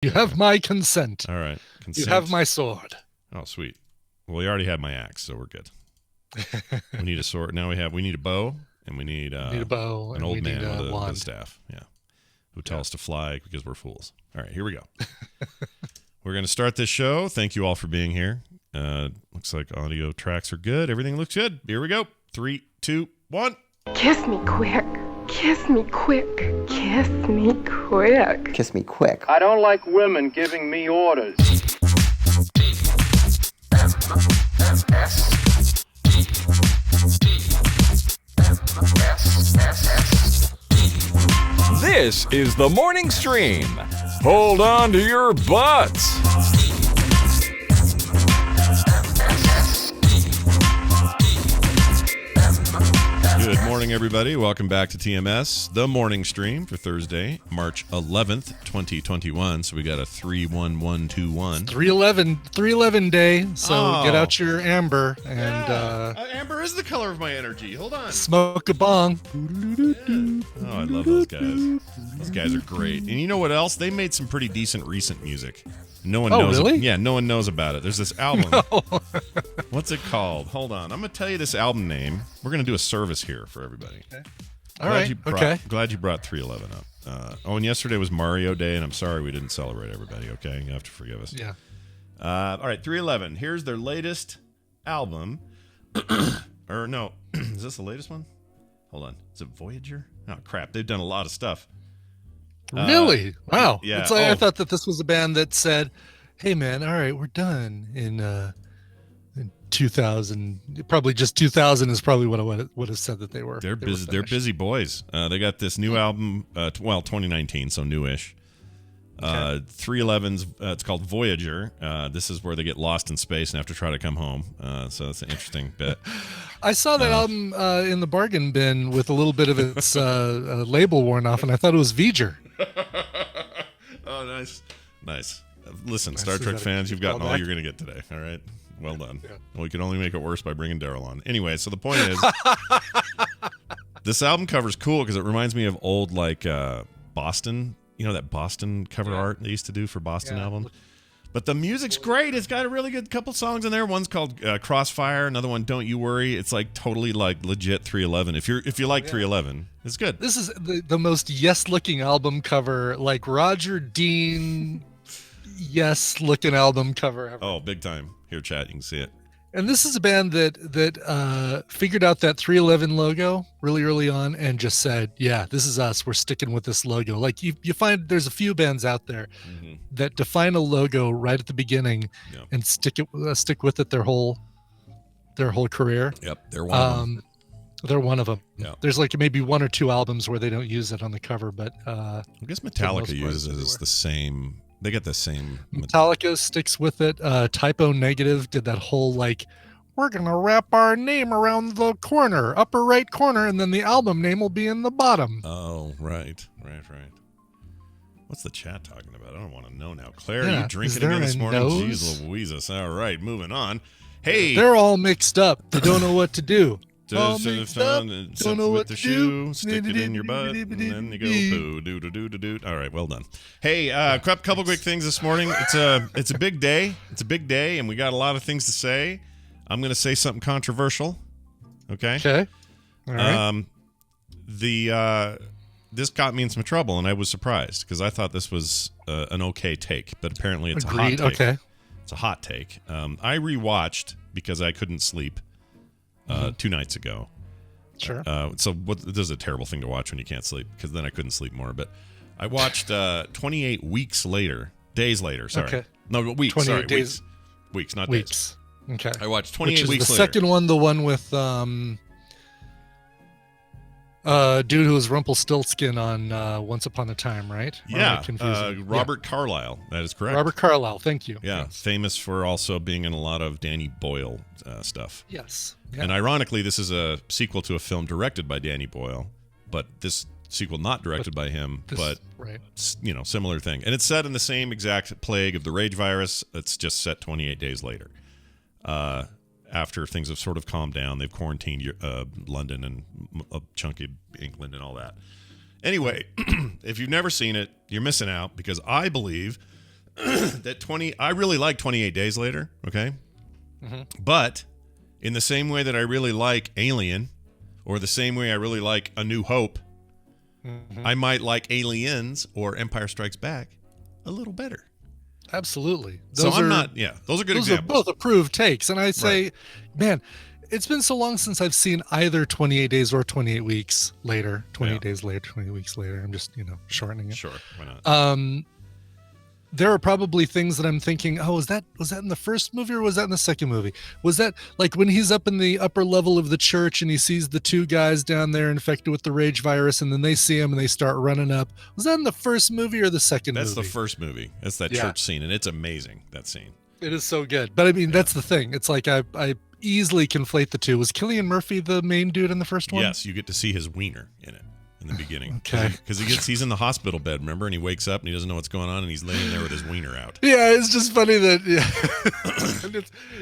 You have my consent. All right. You Consent. have my sword. Oh, sweet. Well, we already had my axe, so we're good. We need a sword. Now we need a bow, and we need, need a bow, an and old we man need a with a wand. staff. Yeah. Who tell us to fly because we're fools. All right, here we go. We're going to start this show. Thank you all for being here. Looks like audio tracks are good. Everything looks good. Here we go. 3, 2, 1. Kiss me quick. Kiss me quick. Kiss me quick. Kiss me quick. I don't like women giving me orders. This is the morning stream. Hold on to your butts. Good morning, everybody. Welcome back to TMS, the morning stream for Thursday, March 11th, 2021. So we got a 31121. 311 day. So get out your amber and amber is the color of my energy. Hold on. smoke a bong. Oh, I love those guys. Those guys are great. And you know what else? They made some pretty decent recent music. No one knows. Really? Yeah, no one knows about it. There's this album. No. What's it called? Hold on. I'm going to tell you this album name. We're going to do a service here for everybody. Okay. All right. Glad you brought 311 up. And yesterday was Mario Day, and I'm sorry we didn't celebrate everybody, okay? You have to forgive us. Yeah. All right, 311. Here's their latest album. Or no, is this the latest one? Hold on. Is it Voyager? Oh, crap. They've done a lot of stuff. Really? Wow. Yeah. It's like, I thought that this was a band that said, "Hey, man, all right, we're done in 2000." Probably just 2000 is probably what I would have said that they were. They're busy. They're busy boys. They got this new album. 2019, so newish. 311's. It's called Voyager. This is where they get lost in space and have to try to come home. So that's an interesting bit. I saw that album in the bargain bin with a little bit of its label worn off, and I thought it was V'ger. Oh, nice. Listen, Nice. Star Is Trek that a fans, you've gotten all callback? you're going to get today. All right, well done. Yeah. Well, we can only make it worse by bringing Daryl on. Anyway, so the point is, this album cover's cool because it reminds me of old Boston. You know that Boston cover art they used to do for Boston albums. But the music's great. It's got a really good couple songs in there. One's called Crossfire. Another one, Don't You Worry. It's like totally like legit 311. If you like 311, it's good. This is the most yes-looking album cover, like Roger Dean yes-looking album cover ever. Oh, big time. Here, chat, you can see it. And this is a band that figured out that 311 logo really early on and just said, "Yeah, this is us. We're sticking with this logo." Like you find there's a few bands out there that define a logo right at the beginning and stick with it their whole career. Yep, they're one of them. They're one of them. Yeah. There's like maybe one or two albums where they don't use it on the cover, but I guess Metallica uses it as the same. They get the same. Metallica sticks with it. Typo Negative did that whole like, we're gonna wrap our name around the corner, upper right corner, and then the album name will be in the bottom. Oh, right. What's the chat talking about? I don't want to know now. Claire, are you drinking again this morning? Jeez Louises. All right, moving on. Hey, they're all mixed up. They don't know what to do. Don't know what to do. Stick it in your butt, and then you go poo. Do. All right, well done. Hey, couple quick things this morning. It's a big day. It's a big day, and we got a lot of things to say. I'm going to say something controversial. Okay. Okay. All right. This got me in some trouble, and I was surprised because I thought this was an okay take, but apparently it's Agreed. a hot take. Okay. It's a hot take. I rewatched because I couldn't sleep 2 nights ago. Sure. So this is a terrible thing to watch when you can't sleep because then I couldn't sleep more. But I watched 28 days later. Sorry. Okay. No, weeks. 28 Sorry, days. Weeks, not Weeks. days. Okay. I watched 28 Which is weeks the later. second one, the one with dude who was Rumpelstiltskin on Once Upon a Time, right? Or am I confusing? Robert Carlyle. That is correct. Robert Carlyle. Thank you. Yeah, Yes. famous for also being in a lot of Danny Boyle stuff. Yes. Yeah. And ironically, this is a sequel to a film directed by Danny Boyle, but this sequel not directed by him, but right. Similar thing. And it's set in the same exact plague of the rage virus. It's just set 28 days later. After things have sort of calmed down, they've quarantined London and a chunk of England and all that. Anyway, if you've never seen it, you're missing out because I believe I really like 28 Days Later, okay? But in the same way that I really like Alien, or the same way I really like A New Hope, I might like Aliens or Empire Strikes Back a little better. Absolutely. Those are good those examples. are both approved takes. And I say, man, it's been so long since I've seen either 28 Days or 28 Weeks Later. 28 Days Later, 28 Weeks Later. I'm just, shortening it. Sure, why not? There are probably things that I'm thinking, was that in the first movie or was that in the second movie? Was that like when he's up in the upper level of the church and he sees the two guys down there infected with the rage virus and then they see him and they start running up? Was that in the first movie or the second movie? That's the first movie. That's that church scene, and it's amazing, that scene. It is so good. But I mean, that's the thing. It's like I easily conflate the two. Was Cillian Murphy the main dude in the first one? Yes, you get to see his wiener in it. In the beginning, okay, because he's in the hospital bed, remember, and he wakes up and he doesn't know what's going on, and he's laying there with his wiener out. Yeah, it's just funny that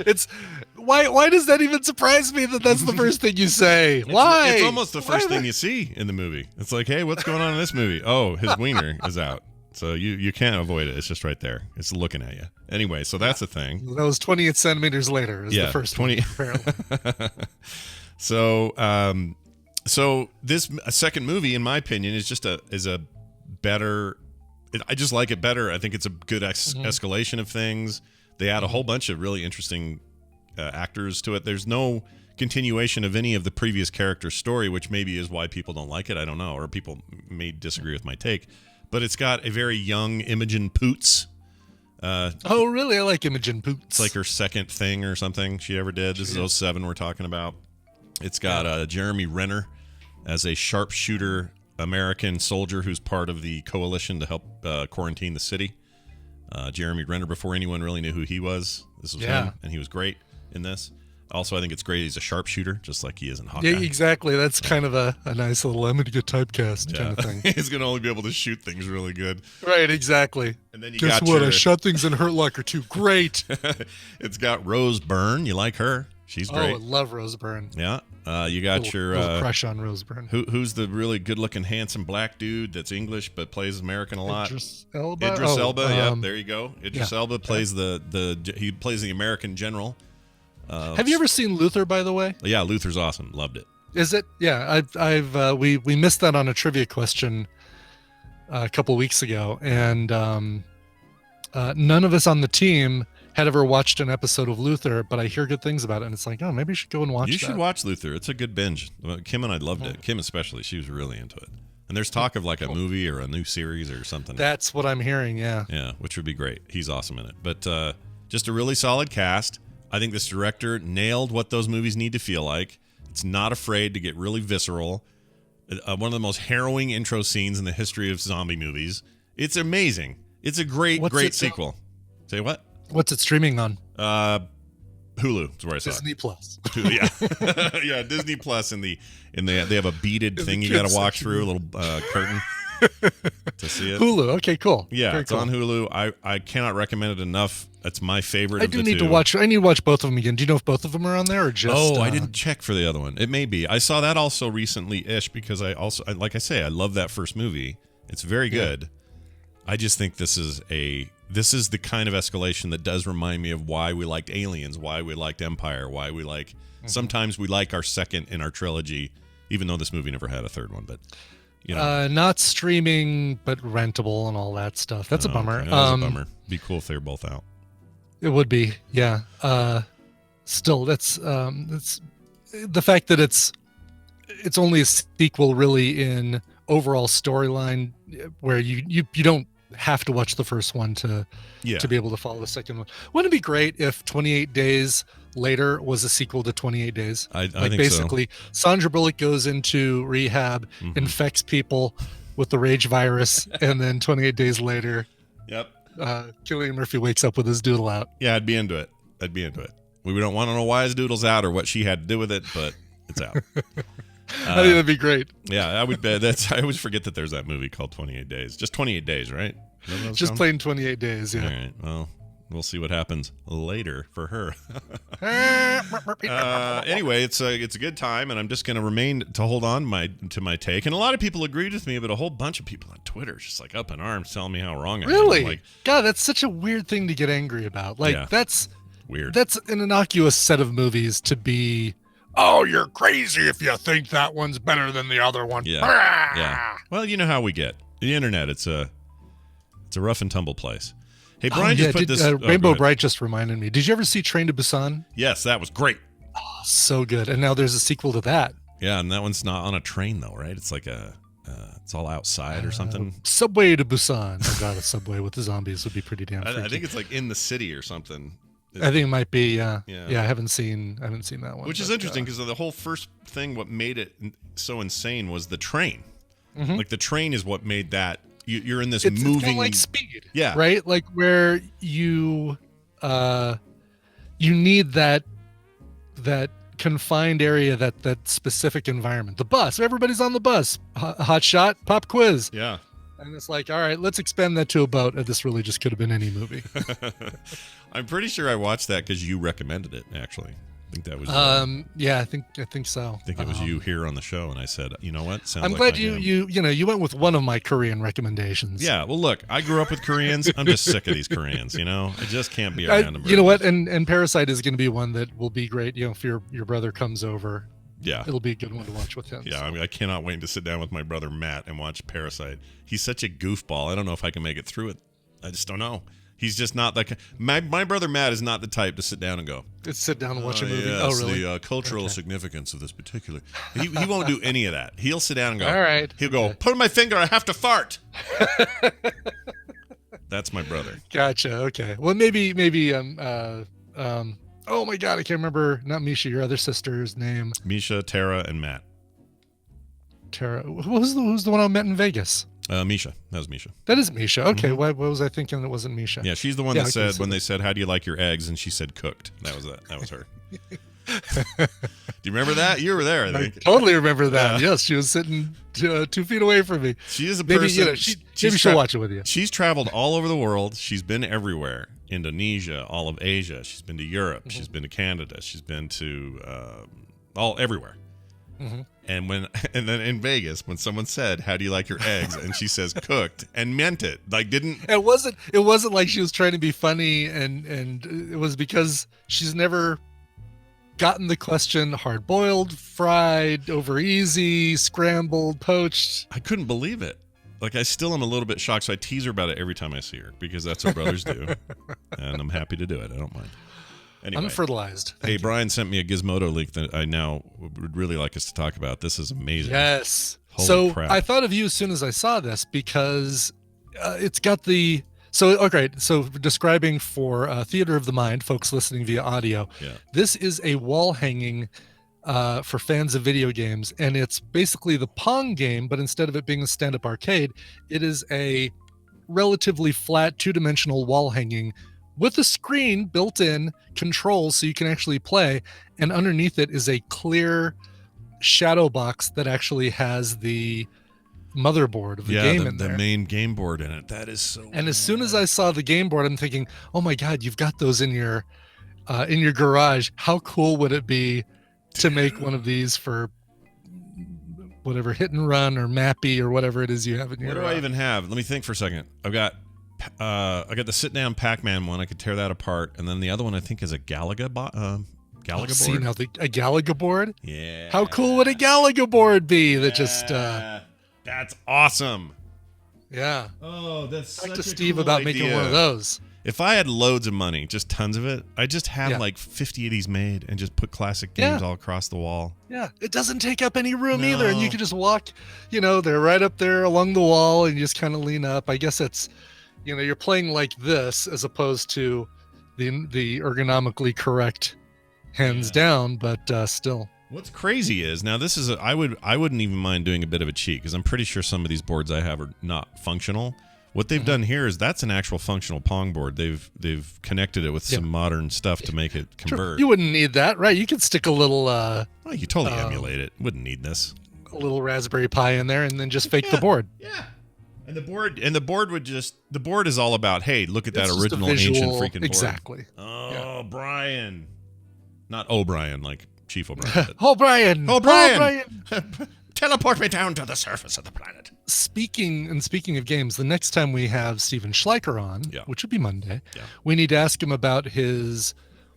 it's why does that even surprise me that that's the first thing you say? Why? It's almost the first thing you see in the movie. It's like, hey, what's going on in this movie? Oh, his wiener is out, so you can't avoid it. It's just right there. It's looking at you. Anyway, so that's a thing. That was 28 centimeters later. Is the first 20. One, apparently. So this second movie, in my opinion, is just a better. I just like it better. I think it's a good escalation of things. They add a whole bunch of really interesting actors to it. There's no continuation of any of the previous character's story, which maybe is why people don't like it. I don't know, or people may disagree with my take. But it's got a very young Imogen Poots. Oh, really? I like Imogen Poots. It's like her second thing or something she ever did. This is 07 we're talking about. It's got Jeremy Renner as a sharpshooter American soldier who's part of the coalition to help quarantine the city. Jeremy Renner, before anyone really knew who he was. This was him, and he was great in this. Also, I think it's great he's a sharpshooter, just like he is in Hawkeye. Yeah, exactly. That's kind of a nice little, I'm going to get typecast kind of thing. He's going to only be able to shoot things really good. Right, exactly. And then Guess what? I shot things in Hurt Locker too. Great. It's got Rose Byrne. You like her? She's great. Oh, I love Rose Byrne. Yeah. You got your crush on Rose Byrne. Who's the really good-looking, handsome black dude that's English but plays American a lot? Idris Elba. Idris Elba. Yeah, there you go. Idris Elba plays he plays the American general. Have you ever seen Luther, by the way? Yeah, Luther's awesome. Loved it. Is it? Yeah, we missed that on a trivia question a couple weeks ago, and none of us on the team had ever watched an episode of Luther, but I hear good things about it, and it's like, oh, maybe you should go and watch it. You should watch Luther. It's a good binge. Kim and I loved it. Kim especially. She was really into it. And there's talk of like a movie or a new series or something. That's what I'm hearing, yeah. Yeah, which would be great. He's awesome in it. But just a really solid cast. I think this director nailed what those movies need to feel like. It's not afraid to get really visceral. One of the most harrowing intro scenes in the history of zombie movies. It's amazing. It's a great sequel. Say what? What's it streaming on? Hulu is where I saw Disney Plus. Yeah, yeah, Disney Plus. They have a beaded thing you got to walk through, a little curtain to see it. Hulu. Okay, cool. Yeah, Very it's cool. on Hulu. I cannot recommend it enough. It's my favorite. I need to watch both of them again. Do you know if both of them are on there or just? Oh, I didn't check for the other one. It may be. I saw that also recently-ish because I like I say, I love that first movie. It's very good. I just think this is the kind of escalation that does remind me of why we liked Aliens, why we liked Empire, why we like sometimes we like our second in our trilogy, even though this movie never had a third one. But not streaming, but rentable and all that stuff. That's a bummer. Okay. That's a bummer. Be cool if they were both out. It would be, yeah. Still, that's the fact that it's only a sequel, really, in overall storyline, where you don't have to watch the first one to be able to follow the second one. Wouldn't it be great if 28 Days Later was a sequel to 28 Days? I think basically, Sandra Bullock goes into rehab, infects people with the rage virus, and then 28 Days Later, Cillian Murphy wakes up with his doodle out. Yeah, I'd be into it. We don't want to know why his doodle's out or what she had to do with it, but it's out. I think that'd be great. Yeah, I would bet. I always forget that there's that movie called 28 Days. Just 28 Days, right? Just plain 28 Days, yeah. All right. Well, We'll see what happens later for her. Anyway, it's a good time, and I'm just going to remain to hold on to my take. And a lot of people agreed with me, but a whole bunch of people on Twitter just like up in arms telling me how wrong I am. Really? Like, God, that's such a weird thing to get angry about. Like, that's weird. That's an innocuous set of movies to be, oh, you're crazy if you think that one's better than the other one. Yeah. Well, you know how we get. The internet, it's a rough and tumble place. Hey, Brian just put this... Rainbow Bright just reminded me. Did you ever see Train to Busan? Yes, that was great. Oh, so good. And now there's a sequel to that. Yeah, and that one's not on a train, though, right? It's like it's all outside or something. Subway to Busan. Oh, God, a subway with the zombies would be pretty damn freaky. I think it's like in the city or something. I think it might be, yeah. I haven't seen that one. Which is interesting because the whole first thing, what made it so insane was the train. Mm-hmm. Like, the train is what made that... You're in this moving... It's kind of like Speed. Yeah. Right? Like, where you need that confined area, that specific environment. The bus. Everybody's on the bus. Hot shot, pop quiz. Yeah. And it's like, all right, let's expand that to a boat. This really just could have been any movie. I'm pretty sure I watched that because you recommended it, actually. I think that was... yeah, I think so. I think it was you here on the show, and I said, you know what? I'm glad you went with one of my Korean recommendations. Yeah, well, look, I grew up with Koreans. I'm just sick of these Koreans, I just can't be around them. You know what? And Parasite is going to be one that will be great. If your brother comes over, yeah, it'll be a good one to watch with him. Yeah, I mean, I cannot wait to sit down with my brother Matt and watch Parasite. He's such a goofball. I don't know if I can make it through it. I just don't know. He's just not like my brother Matt is not the type to sit down and go. Sit down and watch a movie. Yes, oh, really? The cultural significance of this particular. He won't do any of that. He'll sit down and go. All right. He'll go. Put my finger. I have to fart. That's my brother. Gotcha. Okay. Well, maybe. Oh my God, I can't remember. Not Misha. Your other sister's name. Misha, Tara, and Matt. Tara. Who's the one I met in Vegas? Misha. That was Misha. That is Misha. Okay. Mm-hmm. What was I thinking? It wasn't Misha. Yeah, she's the one that said when they said, "How do you like your eggs?" and she said, "Cooked." That was her. Do you remember that? You were there, I think. I totally remember that. Yes, she was sitting 2 feet away from me. She is a person. Maybe she'll watch it with you. She's traveled all over the world. She's been everywhere. Indonesia, all of Asia. She's been to Europe. Mm-hmm. She's been to Canada. She's been to everywhere. Mm-hmm. And then in Vegas, when someone said, "How do you like your eggs?" and she says, "Cooked," and meant it, like didn't. It wasn't like she was trying to be funny, and it was because she's never gotten the question hard boiled, fried, over easy, scrambled, poached. I couldn't believe it. Like, I still am a little bit shocked. So I tease her about it every time I see her because that's what brothers do, and I'm happy to do it. I don't mind. Anyway, unfertilized. Hey, Brian sent me a Gizmodo leak that I now would really like us to talk about. This is amazing. Yes. Holy crap. I thought of you as soon as I saw this because it's got the... So describing for Theater of the Mind, folks listening via audio, This is a wall hanging for fans of video games, and it's basically the Pong game, but instead of it being a stand-up arcade, it is a relatively flat two-dimensional wall hanging with a screen built in, controls so you can actually play, and underneath it is a clear shadow box that actually has the motherboard of the game in there. The main game board in it. That is so And as soon as I saw the game board, I'm thinking, oh my God, you've got those in your garage. How cool would it be to make one of these for whatever hit and run or Mappy or whatever it is you have in your... What do I even have? Let me think for a second. I got the sit-down Pac-Man one. I could tear that apart. And then the other one, I think, is a Galaga board. See, now a Galaga board? Yeah. How cool would a Galaga board be that just... That's awesome. Yeah. Oh, that's Talk such to a Steve cool about idea. making one of those. If I had loads of money, just tons of it, I'd just have like 50 of these made and just put classic games all across the wall. Yeah, it doesn't take up any room either, and you can just walk, they're right up there along the wall, and you just kind of lean up. I guess it's, you're playing like this as opposed to the ergonomically correct hands down, but still. What's crazy is now this is I wouldn't even mind doing a bit of a cheat because I'm pretty sure some of these boards I have are not functional. What they've done here is that's an actual functional Pong board. They've connected it with some modern stuff to make it convert. You wouldn't need that, right? You could stick a little. You totally emulate it. Wouldn't need this. A little Raspberry Pi in there, and then just fake the board. Yeah, And the board is all about, hey, look at that It's just a original visual- ancient freaking board. exactly. Oh, Brian. Not O'Brien, like Chief O'Brien. O'Brien. O'Brien. Teleport me down to the surface of the planet. Speaking of games, the next time we have Steven Schleicher on, Yeah. which would be Monday, Yeah. we need to ask him about his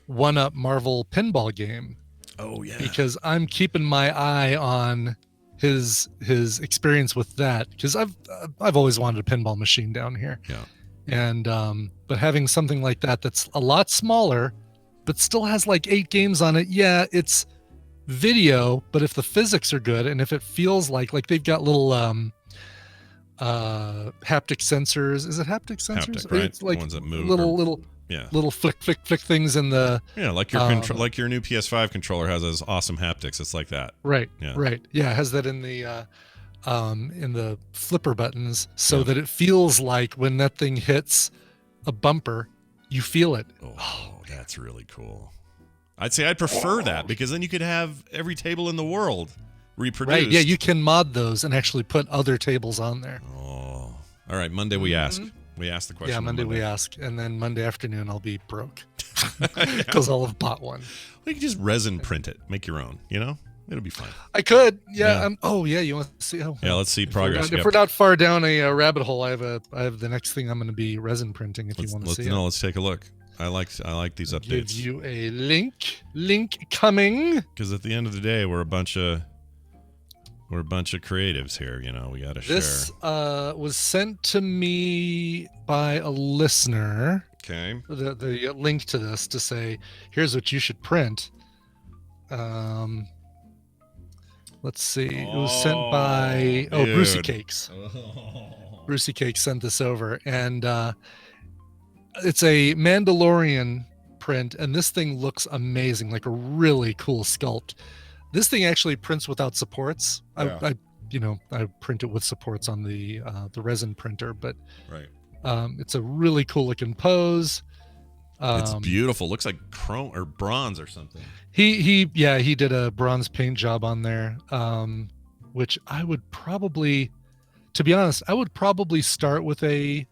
one-up Marvel pinball game, Oh, yeah. because I'm keeping my eye on his experience with that, because I've always wanted a pinball machine down here. Yeah. And but having something like that that's a lot smaller but still has like 8 games on it, yeah, it's video, but if the physics are good and if it feels like they've got little haptic sensors, is it haptic sensors? Haptic, right? It's like The ones that move little flick things in the like your like your new PS5 controller has those awesome haptics. It's like that. right. Yeah. It has that in the flipper buttons, so that it feels like when that thing hits a bumper, you feel it. Oh, that's really cool. I'd say I'd prefer that, because then you could have every table in the world reproduced. Right, yeah, you can mod those and actually put other tables on there. Oh, all right. Monday we ask. We ask the question. Yeah, Monday we ask, and then Monday afternoon I'll be broke because I'll have bought one. Well, you can just resin print it, make your own. It'll be fine. I could, Yeah. yeah. You want to see? Oh, Yeah, let's see progress. If we're not far down a rabbit hole, I have the next thing I'm going to be resin printing. If you want to see it, let's take a look. I like these updates. Give you a link coming. Because at the end of the day, we're a bunch of creatives here. We got to share. This was sent to me by a listener. Okay. The link to this to say, here's what you should print. Let's see. It was sent by Brucey Cakes. Brucey Cakes sent this over, and it's a Mandalorian print, and this thing looks amazing, like a really cool sculpt. This thing actually prints without supports. Yeah. I print it with supports on the resin printer, but Right. it's a really cool looking pose. It's beautiful. Looks like chrome or bronze or something. He did a bronze paint job on there, which I would probably, to be honest, start with a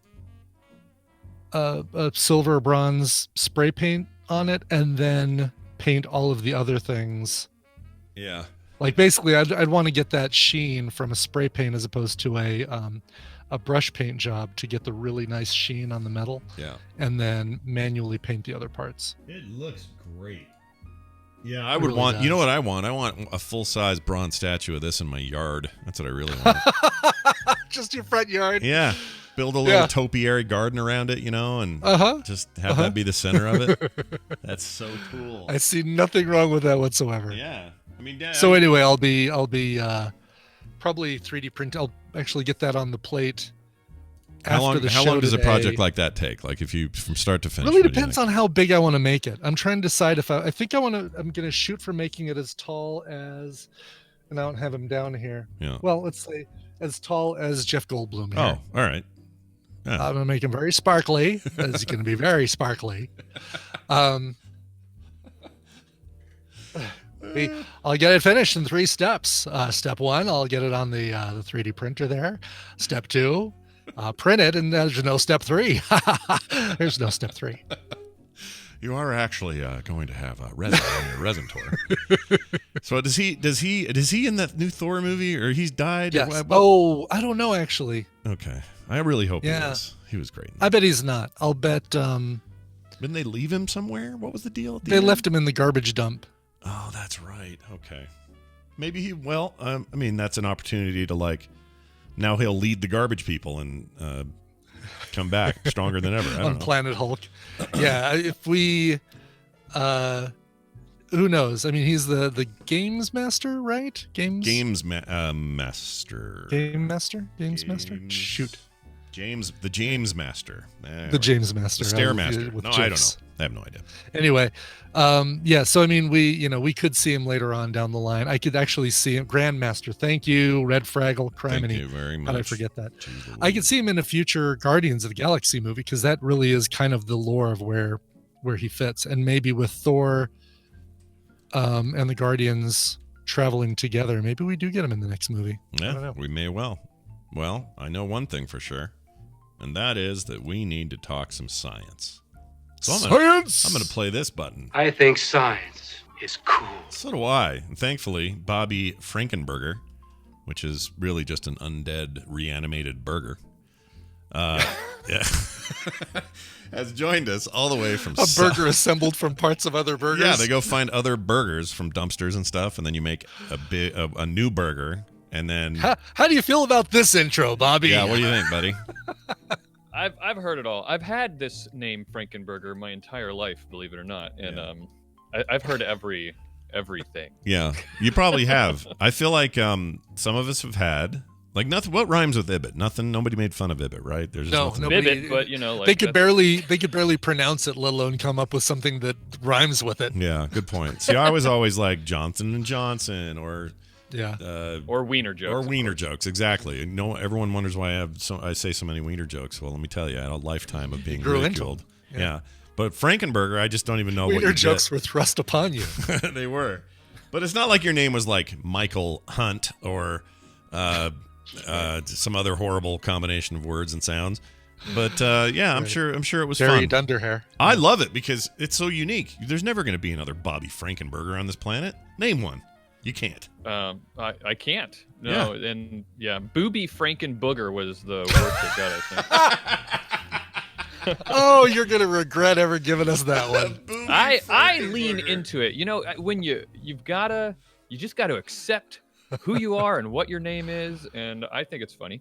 silver or bronze spray paint on it, and then paint all of the other things. Yeah. Like basically, I'd want to get that sheen from a spray paint as opposed to a brush paint job to get the really nice sheen on the metal. Yeah. And then manually paint the other parts. It looks great. Yeah, I would really want. does. You know what I want? I want a full-size bronze statue of this in my yard. That's what I really want. Just your front yard. Yeah. Build a little topiary garden around it, and just have that be the center of it. That's so cool. I see nothing wrong with that whatsoever. Yeah. I mean, Dad, So anyway, I'll be probably 3D print. I'll actually get that on the plate. how long does a today. project like that take? Like if you from start to finish? Really what do you depends think? on how big I want to make it. I'm trying to decide if I'm going to shoot for making it as tall as, and I don't have him down here. Yeah. Well, let's say as tall as Jeff Goldblum here. Oh, all right. Yeah. I'm going to make him very sparkly. It's going to be very sparkly. I'll get it finished in 3 steps. Step 1, I'll get it on the 3D printer there. Step 2, print it, and there's no step 3. There's no step 3. You are actually going to have resin on your resin tour. So does he in that new Thor movie, or he's died? Yes. Or, Oh, I don't know actually. okay. I really hope he Yeah. is. He was great. I bet he's not. I'll bet Didn't they leave him somewhere? What was the deal? At the they end? left him in the garbage dump. Oh, that's right. Okay. Maybe he. Well, I mean, that's an opportunity to now he'll lead the garbage people and come back stronger than ever. I don't On know. Planet Hulk. Yeah, if we who knows? I mean, he's the games master, right? Master. Game master? Games master? Shoot. The James Master. The James Master. The Stairmaster. with No, I don't GIFs. know. I have no idea. Anyway, so I mean, we could see him later on down the line. I could actually see him. Grandmaster, thank you. Red Fraggle, Thank Criminy. you very much. How did I forget that? Jeez I could see him in a future Guardians of the Galaxy movie, because that really is kind of the lore of where he fits, and maybe with Thor and the Guardians traveling together, maybe we do get him in the next movie. I don't Yeah, know. we may well. Well, I know one thing for sure, and that is that we need to talk some science. So Science! I'm going to play this button. I think science is cool. So do I. And thankfully, Bobby Frankenburger, which is really just an undead reanimated burger, yeah, has joined us all the way from a burger assembled from parts of other burgers. Yeah, they go find other burgers from dumpsters and stuff, and then you make a new burger. And then, how do you feel about this intro, Bobby? Yeah, what do you think, buddy? I've heard it all. I've had this name Frankenburger my entire life, believe it or not, and I've heard everything. Yeah, you probably have. I feel like some of us have had like nothing. What rhymes with Ibit? Nothing. Nobody made fun of Ibit, right? There's just nobody. Ibit, but like they could barely pronounce it, let alone come up with something that rhymes with it. Yeah, good point. See, I was always like Johnson and Johnson, or or wiener jokes. Or wiener jokes, exactly. No, everyone wonders why I say so many wiener jokes. Well, let me tell you, I had a lifetime of being ridiculed. Yeah. But Frankenburger, I just don't even know wiener what jokes were thrust upon you. They were. But it's not like your name was like Michael Hunt or some other horrible combination of words and sounds. But I'm sure it was Barry fun. Dunderhair. I love it because it's so unique. There's never going to be another Bobby Frankenburger on this planet. Name one. You can't. I can't. No, and Booby Frankenbooger was the worst it got, I think. Oh, you're gonna regret ever giving us that one. I lean into it. When you just gotta accept who you are and what your name is, and I think it's funny.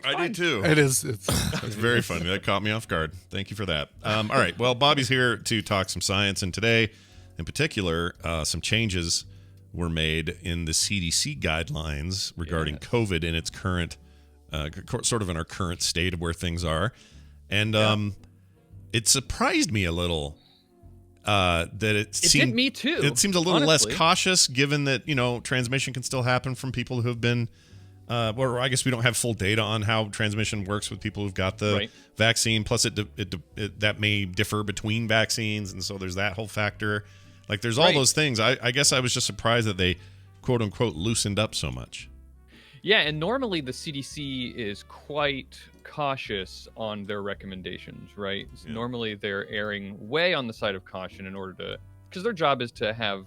I do too. It is. It's very funny. That caught me off guard. Thank you for that. All right. Well, Bobby's here to talk some science, and today, in particular, some changes were made in the CDC guidelines regarding COVID in its current, sort of in our current state of where things are. And it surprised me a little that it seemed... It did me too. It seems a little honestly. less cautious, given that, transmission can still happen from people who have been... or I guess we don't have full data on how transmission works with people who've got the vaccine. Plus, that may differ between vaccines, and so there's that whole factor. Like, there's all those things. I guess I was just surprised that they, quote unquote, loosened up so much. Yeah, and normally the CDC is quite cautious on their recommendations, right? Yeah. Normally they're erring way on the side of caution in order to, because their job is to have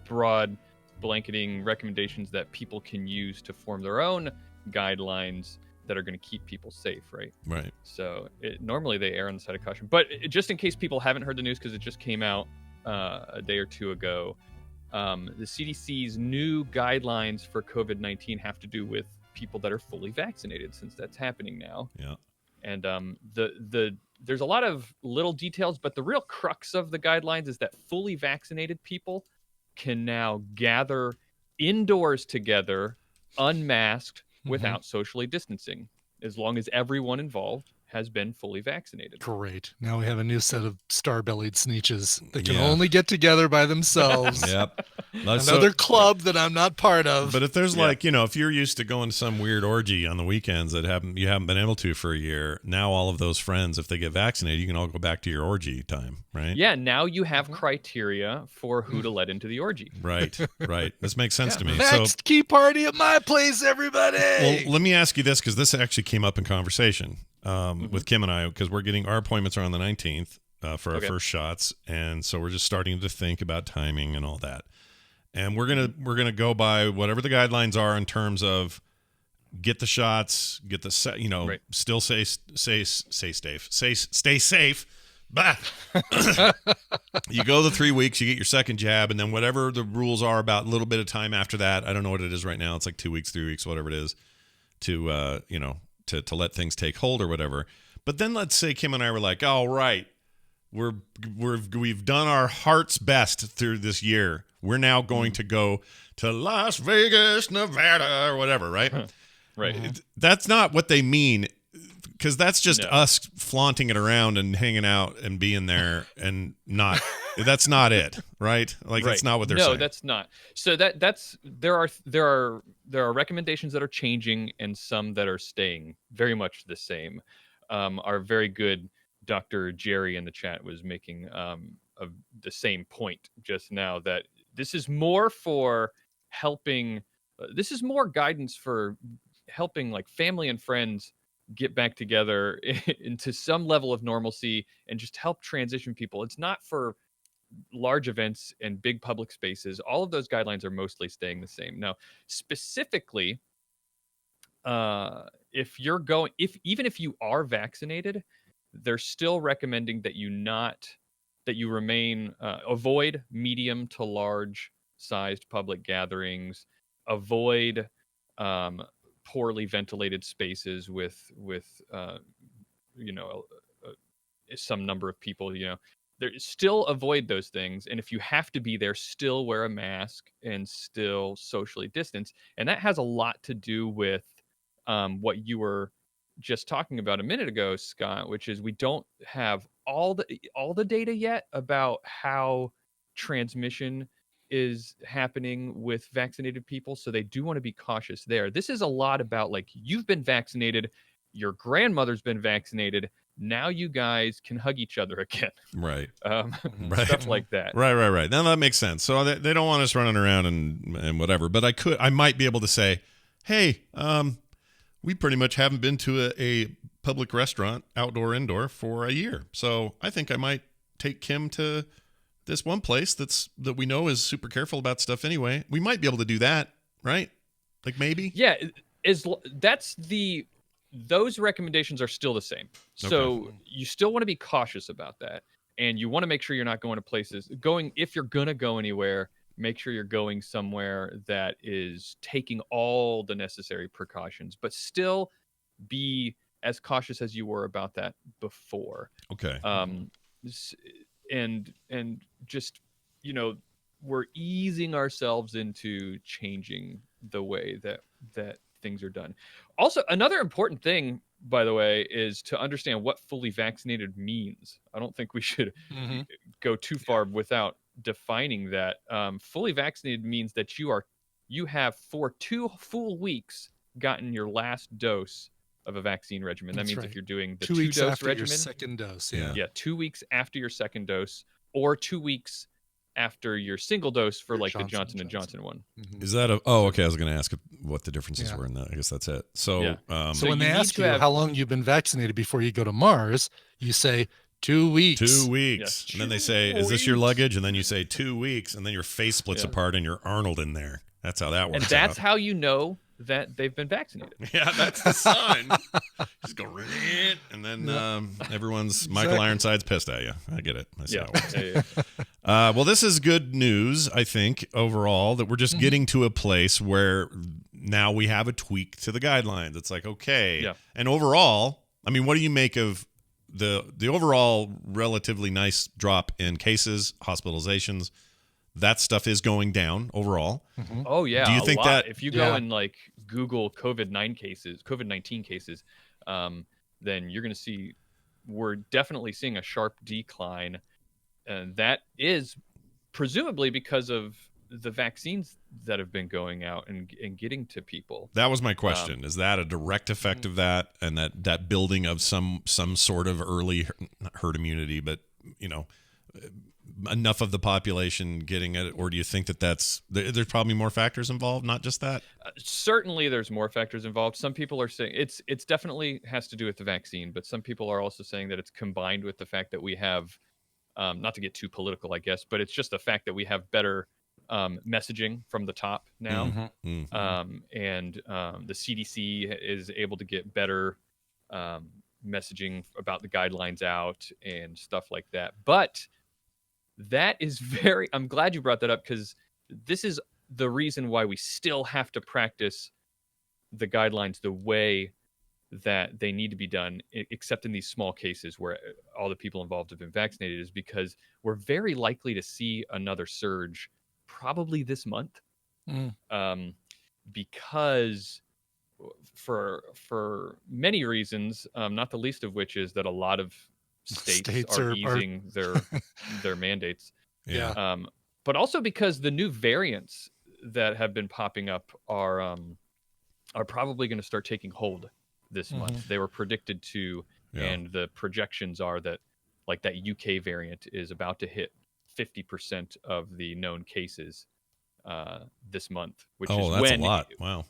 broad blanketing recommendations that people can use to form their own guidelines that are going to keep people safe, right? Right. So normally they err on the side of caution. But just in case people haven't heard the news, because it just came out a day or two ago, the CDC's new guidelines for COVID-19 have to do with people that are fully vaccinated, since that's happening now. Yeah. And there's a lot of little details, but the real crux of the guidelines is that fully vaccinated people can now gather indoors together, unmasked, without socially distancing, as long as everyone involved has been fully vaccinated. Great. Now we have a new set of star-bellied sneeches that can only get together by themselves. Yep. Another club that I'm not part of. But if there's if you're used to going to some weird orgy on the weekends that you haven't been able to for a year, now all of those friends, if they get vaccinated, you can all go back to your orgy time, right? Yeah, now you have criteria for who to let into the orgy. Right. This makes sense to me. Next key party at my place, everybody. Well, let me ask you this, because this actually came up in conversation with Kim and I, because we're getting our appointments are on the 19th for our first shots, and so we're just starting to think about timing and all that. And we're gonna go by whatever the guidelines are in terms of get the shots, get the still stay safe. Bah. You go the 3 weeks, you get your second jab, and then whatever the rules are about a little bit of time after that. I don't know what it is right now. It's like 2 weeks, 3 weeks, whatever it is, to to let things take hold or whatever. But then let's say Kim and I were like, all right, we've done our heart's best through this year. We're now going to go to Las Vegas, Nevada, or whatever, right? Right. That's not what they mean, because that's just us flaunting it around and hanging out and being there, and that's not it, right? Like that's not what they're saying. No, that's not. So there are recommendations that are changing and some that are staying very much the same. Our very good Dr. Jerry in the chat was making the same point just now, that this is more for helping. This is more guidance for helping like family and friends get back together into some level of normalcy and just help transition people. It's not for large events and big public spaces. All of those guidelines are mostly staying the same. Now, specifically, if you're going, if even if you are vaccinated, they're still recommending that you remain avoid medium to large sized public gatherings, avoid poorly ventilated spaces with you know some number of people. There, still avoid those things, and if you have to be there, still wear a mask and still socially distance. And that has a lot to do with what you were just talking about a minute ago, Scott, which is we don't have all the data yet about how transmission is happening with vaccinated people. So they do want to be cautious there. This is a lot about like you've been vaccinated, your grandmother's been vaccinated. Now you guys can hug each other again. Right. Right. Stuff like that. Right. Now that makes sense. So they don't want us running around and whatever. But I might be able to say, hey, we pretty much haven't been to a public restaurant, outdoor, indoor, for a year. So I think I might take Kim to this one place that we know is super careful about stuff anyway. We might be able to do that, right? Like maybe. Yeah, those recommendations are still the same. So you still want to be cautious about that. And you want to make sure you're not going to places if you're going to go anywhere, make sure you're going somewhere that is taking all the necessary precautions, but still be as cautious as you were about that before. Okay. And just, we're easing ourselves into changing the way that things are done. Also, another important thing, by the way, is to understand what fully vaccinated means. I don't think we should go too far without defining that. Fully vaccinated means that you have for 2 full weeks gotten your last dose of a vaccine regimen. That means if you're doing the 2 weeks 2-dose after regimen, your second dose, yeah, 2 weeks after your second dose, or 2 weeks after your single dose for like the Johnson & Johnson one. Is that okay. I was going to ask what the differences were in that. I guess that's it. So, so when they ask you how long you've been vaccinated before you go to Mars, you say 2 weeks. 2 weeks. Yeah. And then they say, is this your luggage? And then you say 2 weeks. And then your face splits apart and you're Arnold in there. That's how that works. And that's how you know that they've been vaccinated. Yeah, that's the sign. Just go right in, and then everyone's Michael Ironside's pissed at you. I get it. I see how it works. Well, this is good news, I think, overall, that we're just getting to a place where now we have a tweak to the guidelines. It's like, okay. Yeah. And overall, I mean, what do you make of the overall relatively nice drop in cases, hospitalizations? That stuff is going down overall. Oh yeah. Do you think that if you go and like Google COVID-19 cases, then you're going to see we're definitely seeing a sharp decline, and that is presumably because of the vaccines that have been going out and getting to people. That was my question. Is that a direct effect of that, and that building of some sort of early herd immunity, but enough of the population getting it, or do you think there's probably more factors involved, not just that? Certainly there's more factors involved. Some people are saying it's definitely has to do with the vaccine, but some people are also saying that it's combined with the fact that we have, not to get too political, I guess, but it's just the fact that we have better messaging from the top now. And the CDC is able to get better messaging about the guidelines out and stuff like that. But that is I'm glad you brought that up, because this is the reason why we still have to practice the guidelines the way that they need to be done, except in these small cases where all the people involved have been vaccinated, is because we're very likely to see another surge probably this month. Because for many reasons, not the least of which is that a lot of states are easing their mandates. Yeah. But also because the new variants that have been popping up are probably going to start taking hold this month. They were predicted to, and the projections are that like that UK variant is about to hit 50% of the known cases this month, which is that's a lot. Wow.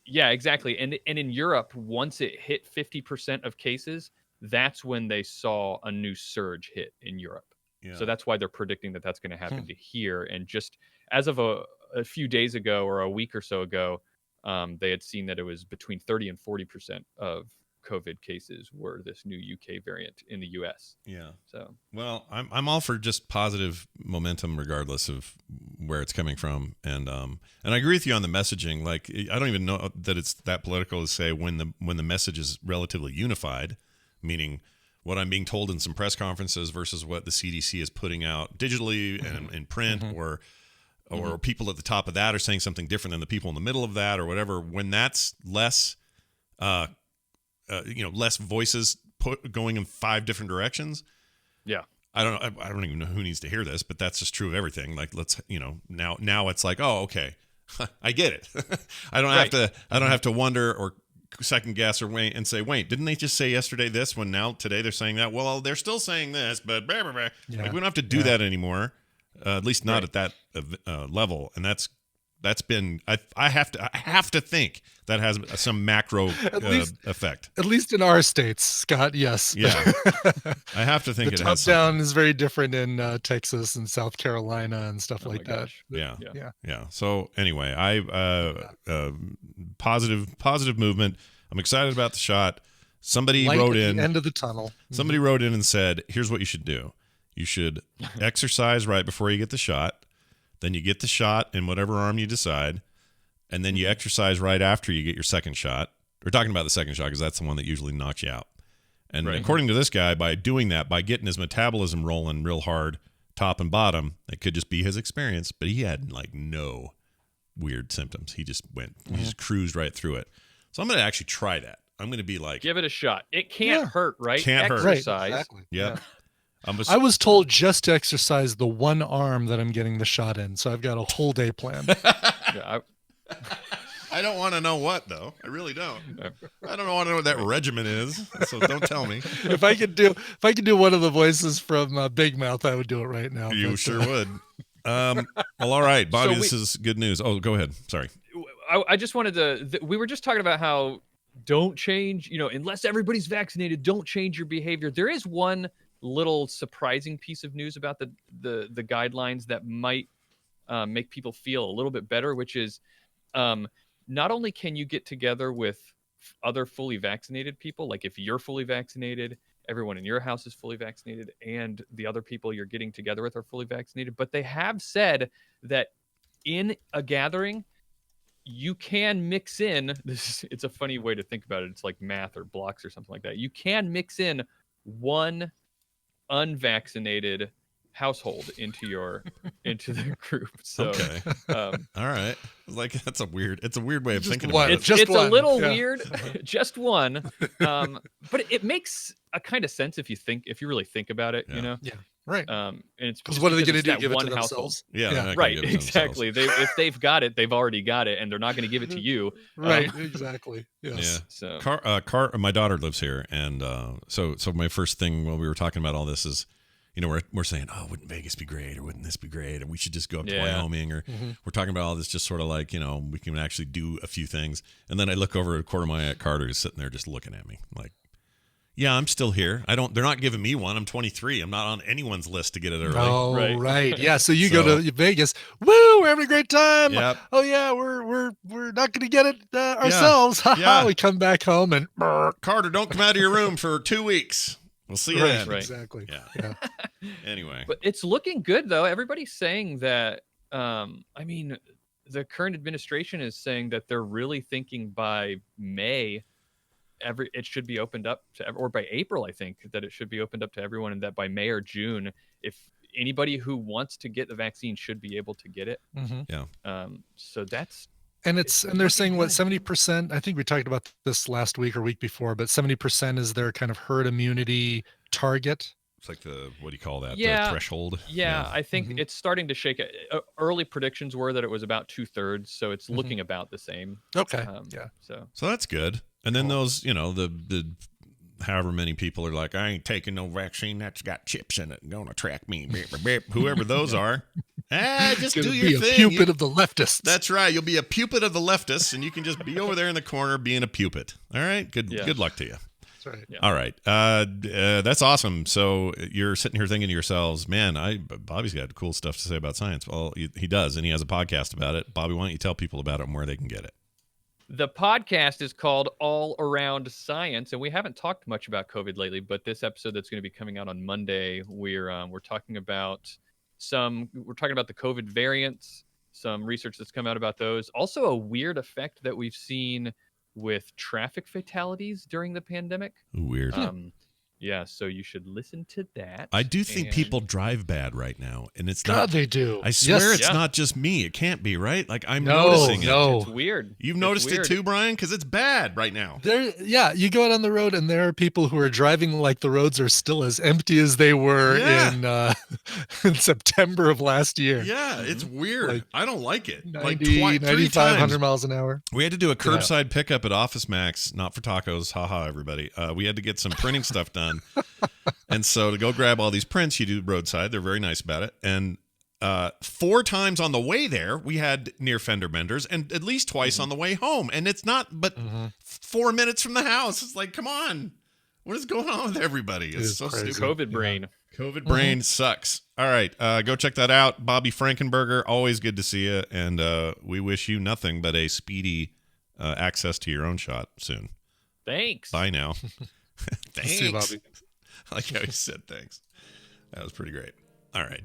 Yeah, exactly. And in Europe, once it hit 50% of cases, that's when they saw a new surge hit in Europe. Yeah. So that's why they're predicting that that's going to happen to here. And just as of a few days ago or a week or so ago, they had seen that it was between 30 and 40% of COVID cases were this new UK variant in the US. Yeah. So, well, I'm all for just positive momentum, regardless of where it's coming from, and I agree with you on the messaging. Like, I don't even know that it's that political to say when the message is relatively unified, meaning what I'm being told in some press conferences versus what the CDC is putting out digitally and in print, or people at the top of that are saying something different than the people in the middle of that, or whatever. When that's less, less voices going in 5 different directions. Yeah. I don't even know who needs to hear this, but that's just true of everything. Like, let's, now it's like, oh, okay, I get it. I don't have to wonder or second guess or wait and say, wait, didn't they just say yesterday this when now today they're saying that? Well, they're still saying this, but blah, blah, blah. Yeah. Like, we don't have to do that anymore. At least not at that level. And that's been, I have to think that has some macro effect. At least in our states, Scott, yes. Yeah. I have to think The it has top down something. is very different in Texas and South Carolina and stuff like that. Gosh. Yeah. So anyway, positive movement. I'm excited about the shot. Somebody Light wrote at in the end of the tunnel. Somebody wrote in and said, here's what you should do. You should exercise right before you get the shot. Then you get the shot in whatever arm you decide. And then you exercise right after you get your second shot. We're talking about the second shot because that's the one that usually knocks you out. And according to this guy, by doing that, by getting his metabolism rolling real hard, top and bottom, it could just be his experience. But he had like no weird symptoms. He just cruised right through it. So I'm going to actually try that. I'm going to be like, give it a shot. It can't hurt, right? Can't hurt. Exercise. Right, exactly. Yeah. I was told just to exercise the one arm that I'm getting the shot in, so I've got a whole day planned. I don't want to know what, though. I really don't. I don't want to know what that regimen is, so don't tell me. If I could do one of the voices from Big Mouth, I would do it right now. You sure would. Well, all right, Bobby, this is good news. Oh, go ahead. Sorry. I just wanted to. We were just talking about how don't change. Unless everybody's vaccinated, don't change your behavior. There is one little surprising piece of news about the guidelines that might make people feel a little bit better, which is not only can you get together with other fully vaccinated people, like if you're fully vaccinated, everyone in your house is fully vaccinated, and the other people you're getting together with are fully vaccinated, but they have said that in a gathering, you can mix in this. It's a funny way to think about it. It's like math or blocks or something like that. You can mix in one unvaccinated household into the group. So, okay. All right. Like, it's a weird way of thinking one. about it. It's a little weird, just one. But it makes a kind of sense if you really think about it, Yeah, right. And it's Because what are they going to do? that Give it one to household. themselves? Yeah, they're not gonna Right, give it to exactly. If they've got it, they've already got it, and they're not going to give it to you. Right, exactly. Yes. Yeah. So, my daughter lives here, and so my first thing when we were talking about all this is, we're saying, oh, wouldn't Vegas be great, or wouldn't this be great, or we should just go up to Wyoming, or we're talking about all this just sort of like, we can actually do a few things, and then I look over at a quarter mile at Carter, who's sitting there just looking at me like, yeah, I'm still here. They're not giving me one. I'm 23. I'm not on anyone's list to get it early. Oh, right. Yeah. So you go to Vegas. Woo! We're having a great time. Yep. Oh yeah, we're not going to get it ourselves. Yeah. We come back home and Carter, don't come out of your room for 2 weeks. We'll see you then. Right. Exactly. Yeah. Anyway, but it's looking good though. Everybody's saying that. The current administration is saying that they're really thinking by May, it should be opened up to, or by April, I think that it should be opened up to everyone, and that by May or June, if anybody who wants to get the vaccine should be able to get it. Mm-hmm. Yeah. they're So saying what 70%. I think we talked about this last week or week before, but 70% is their kind of herd immunity target. It's like what do you call that? Yeah. The threshold. Yeah, I think it's starting to shake. Early predictions were that it was about 2/3, so it's looking about the same. Okay. So that's good. And then those, the however many people are like, I ain't taking no vaccine that's got chips in it and gonna track me. Beep, beep, beep. Whoever those are, Just Gonna do be your a thing. pupil of the leftists. That's right. You'll be a pupil of the leftists, and you can just be over there in the corner being a pupil. All right? Good luck to you. That's right. Yeah. All right. That's awesome. So you're sitting here thinking to yourselves, man, Bobby's got cool stuff to say about science. Well, he does, and he has a podcast about it. Bobby, why don't you tell people about it and where they can get it? The podcast is called All Around Science, and we haven't talked much about COVID lately, but this episode that's going to be coming out on Monday, we're talking about the COVID variants, some research that's come out about those. Also a weird effect that we've seen with traffic fatalities during the pandemic. Weird. Yeah, so you should listen to that. I do think people drive bad right now, and it's God, not. they do. I swear Yes. it's not just me. It can't be, right? Like I'm No, noticing it. no. It's weird. You've It's noticed weird. it too, Brian, because it's bad right now. You go out on the road and there are people who are driving like the roads are still as empty as they were in September of last year. Yeah, it's weird. Like I don't like it. 90, 9,500 miles an hour. We had to do a curbside pickup at Office Max, not for tacos. Haha, everybody. We had to get some printing stuff done. And so to go grab all these prints, you do roadside. They're very nice about it. And 4 times on the way there, we had near fender benders, and at least twice on the way home. And it's not but 4 minutes from the house. It's like, come on. What is going on with everybody? It's so crazy. stupid. COVID brain. COVID brain sucks. All right, go check that out. Bobby Frankenberger, always good to see you. And we wish you nothing but a speedy access to your own shot soon. Thanks. Bye now. Thanks. See you, Bobby. I like how he said thanks. That was pretty great. All right.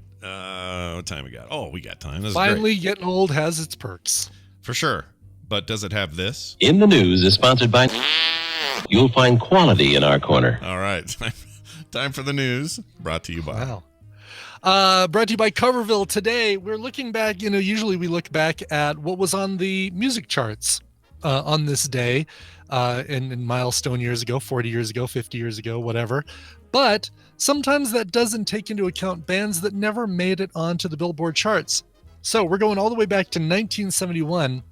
What time we got? Oh, we got time. This is Finally, great. getting old has its perks. For sure. But does it have this? In the News is sponsored by... You'll find quality in our corner. All right. Time for the news. Brought to you by... Wow. Brought to you by Coverville. Today, we're looking back. Usually we look back at what was on the music charts on this day in milestone years ago, 40 years ago, 50 years ago, whatever. But sometimes that doesn't take into account bands that never made it onto the Billboard charts. So we're going all the way back to 1971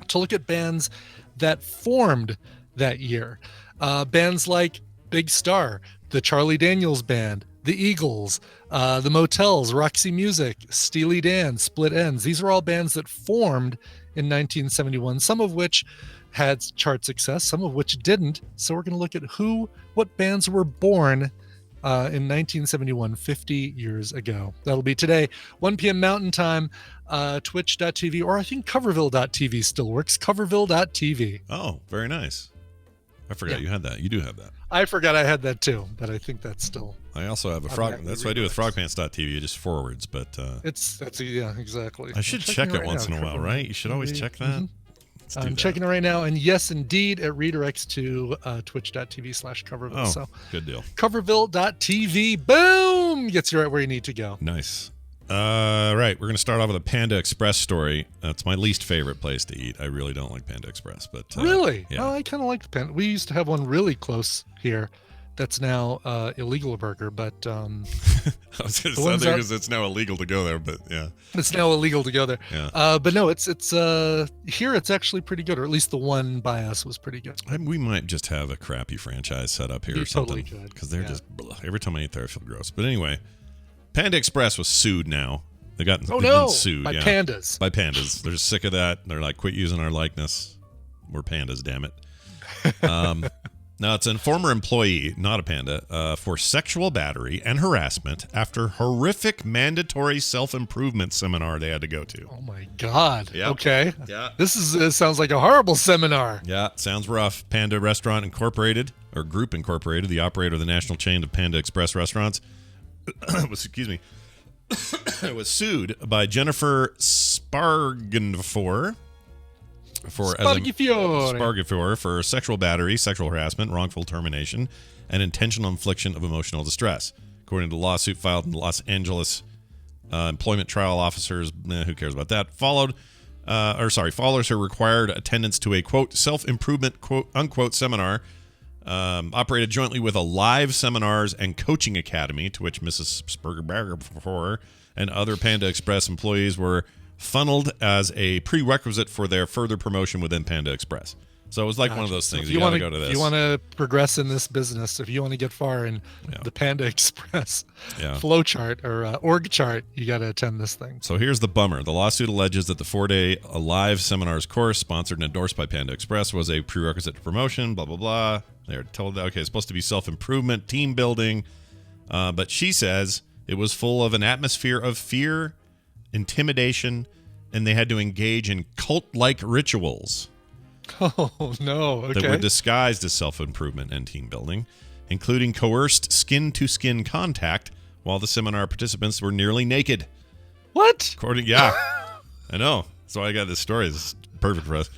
to look at bands that formed that year. Bands like Big Star, the Charlie Daniels Band, the Eagles, the Motels, Roxy Music, Steely Dan, Split Enz. These are all bands that formed in 1971, some of which had chart success, some of which didn't. So we're going to look at what bands were born in 1971, 50 years ago. That'll be today, 1 p.m. Mountain Time, twitch.tv, or I think coverville.tv still works, coverville.tv. Oh, very nice. I forgot you had that. You do have that. I forgot I had that too, but I think that's still... I also have a frog. That's what I do with frogpants.tv. Just forwards, but that's exactly. I should check it once in a while, right? You should always check that. I'm checking it right now, and yes, indeed, it redirects to twitch.tv/Coverville. Oh, so good deal. Coverville.tv, boom, gets you right where you need to go. Nice. Right, we're going to start off with a Panda Express story. It's my least favorite place to eat. I really don't like Panda Express, but really, yeah. I kind of like the Panda. We used to have one really close here. That's now illegal burger, but I was going to say because it's now illegal to go there, but yeah, it's now illegal to go there. Yeah. But no, it's here. It's actually pretty good, or at least the one by us was pretty good. We might just have a crappy franchise set up here or something because they're just every time I eat there, I feel gross. But anyway, Panda Express was sued now. They've been sued by pandas. By pandas. They're sick of that. They're like, quit using our likeness. We're pandas, damn it. Now, it's a former employee, not a panda, for sexual battery and harassment after horrific mandatory self-improvement seminar they had to go to. Oh, my God. Yep. Okay. Yeah. This sounds like a horrible seminar. Yeah, sounds rough. Panda Restaurant Incorporated, or Group Incorporated, the operator of the national chain of Panda Express restaurants, was sued by Jennifer Spargenfor for sexual battery, sexual harassment, wrongful termination, and intentional infliction of emotional distress. According to the lawsuit filed in Los Angeles, employment trial officers, who cares about that, followers who required attendance to a, quote, self-improvement, quote, unquote, seminar, operated jointly with a live seminars and coaching academy to which Mrs. Spargenfor and other Panda Express employees were funneled as a prerequisite for their further promotion within Panda Express. So it was like one of those So things. if You got to wanna- go to this. If you want to progress in this business, if you want to get far in the Panda Express flow chart or org chart, you got to attend this thing. So here's the bummer. The lawsuit alleges that the 4-day live seminars course, sponsored and endorsed by Panda Express, was a prerequisite to promotion, blah, blah, blah. They're told that, okay, it's supposed to be self-improvement, team building. But she says it was full of an atmosphere of fear, intimidation, and they had to engage in cult-like rituals. Oh, no. Okay. That were disguised as self-improvement and team building, including coerced skin-to-skin contact while the seminar participants were nearly naked. What? I know. So I got this story. It's perfect for us.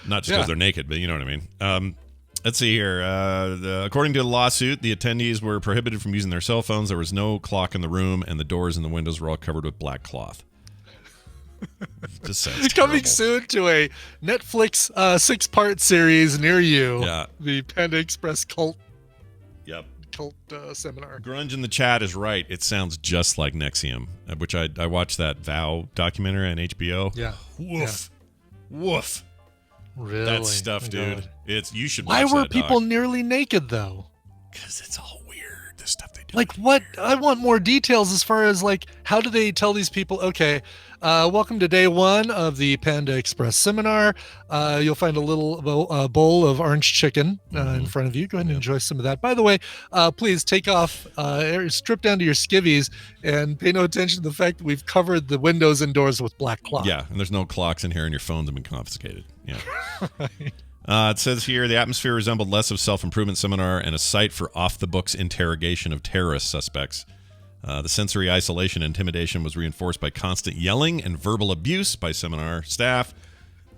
Not just because they're naked, but you know what I mean. Let's see here. According to the lawsuit, the attendees were prohibited from using their cell phones. There was no clock in the room, and the doors and the windows were all covered with black cloth. Just sounds Coming terrible. soon to a Netflix 6-part series near you. Yeah. The Panda Express cult Yep. seminar. Grunge in the chat is right. It sounds just like Nexium, which I watched that Vow documentary on HBO. Yeah. Woof. Woof. Really? That stuff, My dude. God. You should Why watch were that people doc. nearly naked though? Because it's all weird, the stuff they do. Like what? I want more details as far as like how do they tell these people? Okay, welcome to day 1 of the Panda Express seminar. You'll find a little bowl of orange chicken in front of you. Go ahead and enjoy some of that. By the way, please take off, strip down to your skivvies, and pay no attention to the fact that we've covered the windows and doors with black cloth. Yeah, and there's no clocks in here, and your phones have been confiscated. Yeah. It says here the atmosphere resembled less of self-improvement seminar and a site for off-the-books interrogation of terrorist suspects. The sensory isolation and intimidation was reinforced by constant yelling and verbal abuse by seminar staff.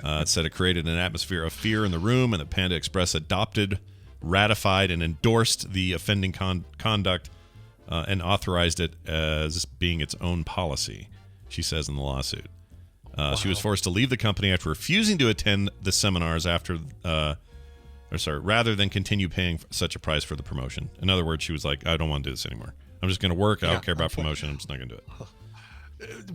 It said it created an atmosphere of fear in the room, and the Panda Express adopted, ratified, and endorsed the offending conduct and authorized it as being its own policy, she says in the lawsuit. She was forced to leave the company after refusing to attend the seminars rather than continue paying such a price for the promotion. In other words, she was like, I don't want to do this anymore. I'm just going to work. I don't care about promotion. I'm just not going to do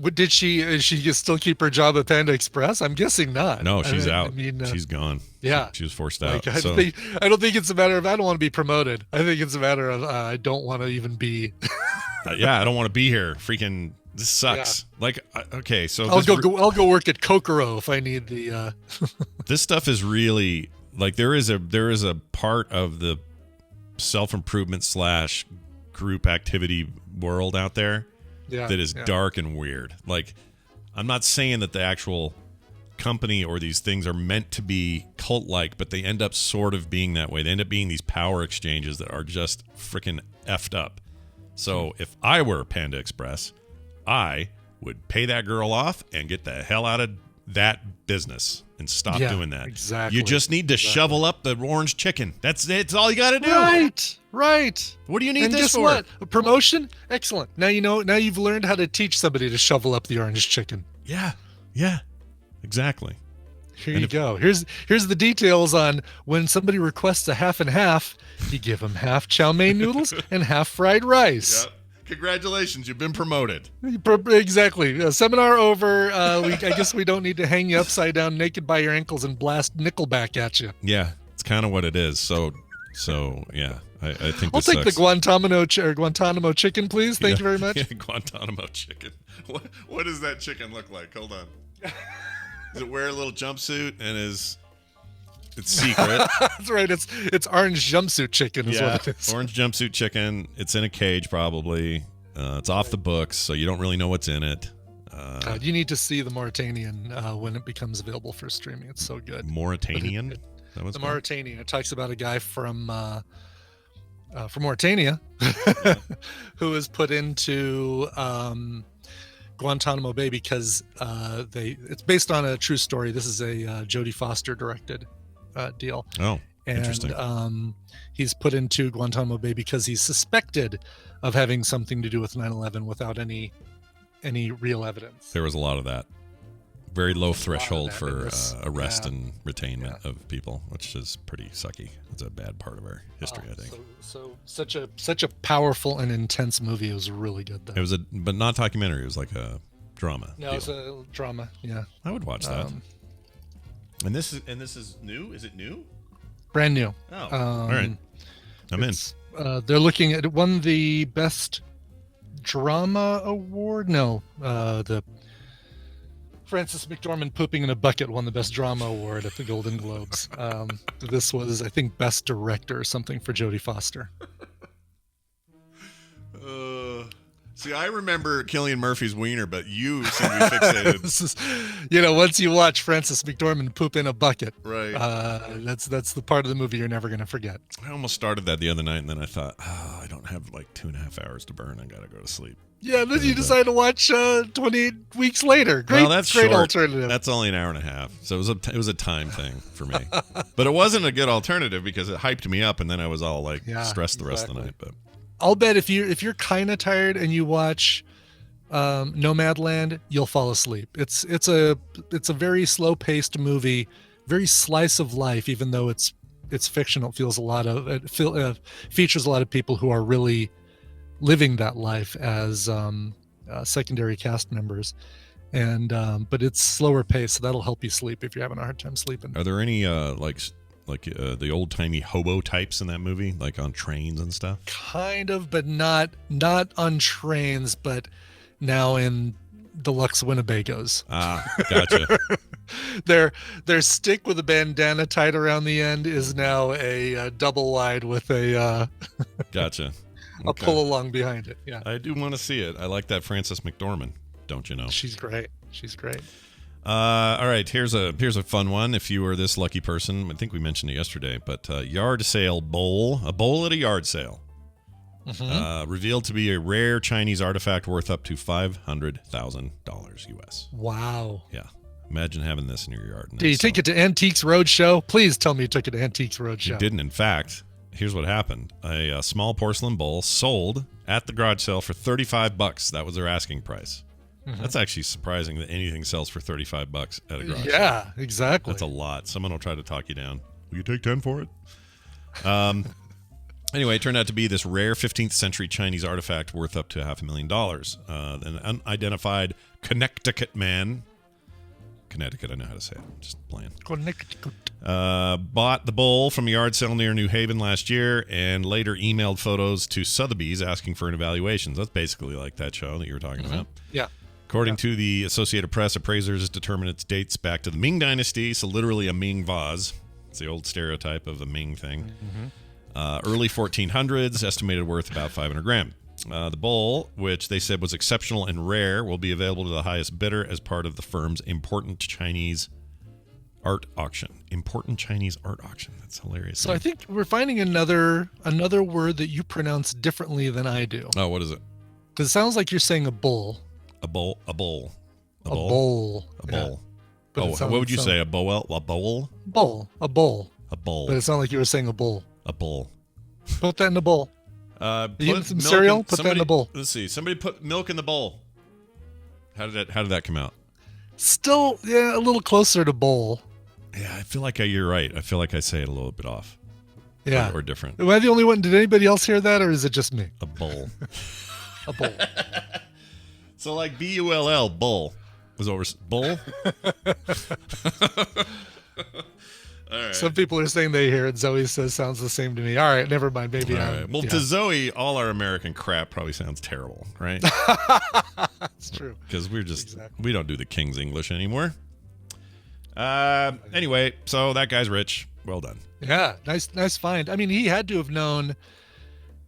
it. Did she still keep her job at Panda Express? I'm guessing not. No, she's out. I mean, she's gone. Yeah. She was forced out. Like, I don't think it's a matter of I don't want to be promoted. I think it's a matter of I don't want to even be. I don't want to be here. Freaking, this sucks. Yeah. Like, okay, so I'll go work at Kokoro if I need the. This stuff is really like there is a part of the self-improvement / group activity world out there that is dark and weird. Like, I'm not saying that the actual company or these things are meant to be cult-like, but they end up sort of being that way. They end up being these power exchanges that are just freaking effed up. So if I were Panda Express, I would pay that girl off and get the hell out of that business and stop doing that. Exactly. You just need to shovel up the orange chicken. It's all you got to do. Right. What do you need and this guess for? What? A promotion? Excellent. Now you know. Now you've learned how to teach somebody to shovel up the orange chicken. Yeah. Exactly. Here you go. Here's the details on when somebody requests a half and half. You give them half chow mein noodles and half fried rice. Yep. Congratulations, you've been promoted. Exactly. Seminar over. I guess we don't need to hang you upside down naked by your ankles and blast Nickelback at you. Yeah, it's kind of what it is. So yeah, I think I'll this take sucks. the Guantanamo chicken, please. Thank you very much. Yeah, Guantanamo chicken. What does that chicken look like? Hold on. Does it wear a little jumpsuit and it's secret? That's right. It's orange jumpsuit chicken is what it is. Orange jumpsuit chicken. It's in a cage probably. It's off the books, so you don't really know what's in it. You need to see the Mauritanian when it becomes available for streaming. It's so good. Mauritanian? The Mauritanian. It talks about a guy from Mauritania who was put into Guantanamo Bay because it's based on a true story. This is a Jodie Foster directed deal. Oh, and interesting. He's put into Guantanamo Bay because he's suspected of having something to do with 9/11 without any real evidence. There was a lot of that. Very low threshold for arrest and retainment of people, which is pretty sucky. It's a bad part of our history, I think. So such a powerful and intense movie. It was really good, though. It was but not documentary. It was like a drama. No, it was a drama. Yeah, I would watch that. And this is new? Is it new? Brand new. Oh, all right. I'm in. They're looking at, it won the best drama award. No, the Frances McDormand pooping in a bucket won the best drama award at the Golden Globes. This was, I think, best director or something for Jodie Foster. See, I remember Cillian Murphy's wiener, but you seem to be fixated. This is, once you watch Frances McDormand poop in a bucket, Right. That's the part of the movie you're never going to forget. I almost started that the other night, and then I thought, I don't have like 2.5 hours to burn. I got to go to sleep. Yeah, then you decide to watch 28 weeks later. Great, well, that's great short. alternative. That's only an hour and a half, so it was a time thing for me. But it wasn't a good alternative because it hyped me up, and then I was all like stressed the rest of the night. But I'll bet if you're kind of tired and you watch Nomadland, you'll fall asleep. It's a very slow paced movie, very slice of life. Even though it's fictional, features a lot of people who are really living that life as secondary cast members, and but it's slower paced, so that'll help you sleep if you're having a hard time sleeping. Are there any like the old timey hobo types in that movie, like on trains and stuff? Kind of, but not on trains, but now in deluxe Winnebagos. Gotcha. Their stick with a bandana tied around the end is now a double wide with a Gotcha. a pull along behind it. Yeah, I do want to see it. I like that Frances McDormand. Don't you know? She's great. All right, here's a fun one. If you were this lucky person, I think we mentioned it yesterday, but yard sale bowl, a bowl at a yard sale, revealed to be a rare Chinese artifact worth up to $500,000 US. Wow. Yeah, imagine having this in your yard. Did you take it to Antiques Roadshow? Please tell me you took it to Antiques Roadshow. You didn't. In fact, here's what happened: a small porcelain bowl sold at the garage sale for $35. That was their asking price. That's actually surprising that anything sells for $35 at a garage sale. Yeah, exactly. That's a lot. Someone will try to talk you down. Will you take 10 for it? Anyway, it turned out to be this rare 15th century Chinese artifact worth up to $500,000. An unidentified Connecticut man. Connecticut, I know how to say it. I'm just playing. Connecticut. Bought the bowl from a yard sale near New Haven last year and later emailed photos to Sotheby's asking for an evaluation. That's basically like that show that you were talking about. Yeah. According to the Associated Press, appraisers determined its dates back to the Ming Dynasty, so literally a Ming vase. It's the old stereotype of a Ming thing. Early 1400s, estimated worth about 500 grand. The bowl, which they said was exceptional and rare, will be available to the highest bidder as part of the firm's important Chinese art auction. Important Chinese art auction. That's hilarious. So I think we're finding another word that you pronounce differently than I do. Oh, what is it? Because it sounds like you're saying a bull. A bowl. A bowl. A bowl. Yeah. What would you say? A bowl? A bowl? Bowl. A bowl. A bowl. But it sounded like you were saying a bowl. A bowl. Put that in the bowl. Put some cereal? Put that in the bowl. Let's see. Somebody put milk in the bowl. How did that come out? Still, a little closer to bowl. Yeah, I feel like you're right. I feel like I say it a little bit off. Yeah. Or different. Am I the only one? Did anybody else hear that, or is it just me? A bowl. A bowl. So like B-U-L-L, bull. Was over bull? All right. Some people are saying they hear it. Zoe says sounds the same to me. All right, never mind. Maybe all right. Well, to Zoe, all our American crap probably sounds terrible, right? That's true. Because we don't do the King's English anymore. Anyway, so that guy's rich. Well done. Yeah, nice find. I mean, he had to have known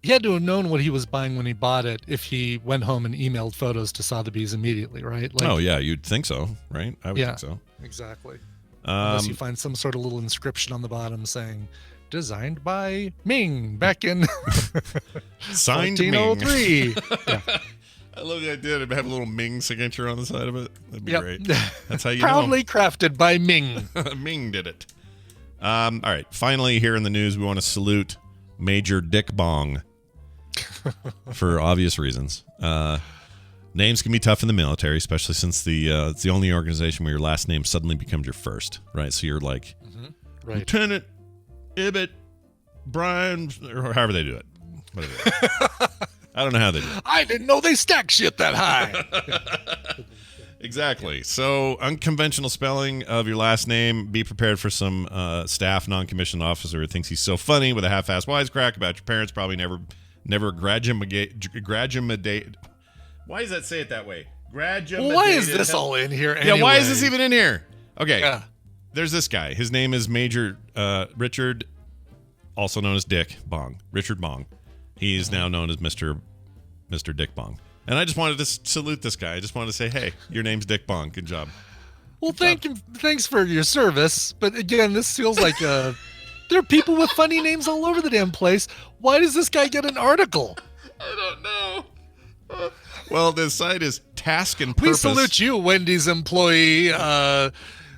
what he was buying when he bought it if he went home and emailed photos to Sotheby's immediately, right? Like, oh yeah, you'd think so, right? I would think so. Exactly. Unless you find some sort of little inscription on the bottom saying designed by Ming back in signed 1403. Yeah. I love the idea to have a little Ming signature on the side of it. That'd be great. That's how you proudly crafted by Ming. Ming did it. All right. Finally, here in the news, we want to salute Major Dick Bong for obvious reasons. Names can be tough in the military, especially since it's the only organization where your last name suddenly becomes your first, right? So you're like Lieutenant Ibbett Brian, or however they do it. Whatever. I don't know how they do it. I didn't know they stack shit that high. Exactly. So, unconventional spelling of your last name. Be prepared for some staff non-commissioned officer who thinks he's so funny with a half-assed wisecrack about your parents. Probably never graduate. Why does that say it that way? Graduate. Why is this all in here anyway? Yeah, why is this even in here? Okay. Yeah. There's this guy. His name is Major Richard, also known as Dick Bong. Richard Bong. He is now known as Mr. Dick Bong. And I just wanted to salute this guy. I just wanted to say, hey, your name's Dick Bong. Good job. Well, thanks for your service. But again, this feels like there are people with funny names all over the damn place. Why does this guy get an article? I don't know. Well, the site is Task and Purpose. We salute you, Wendy's employee,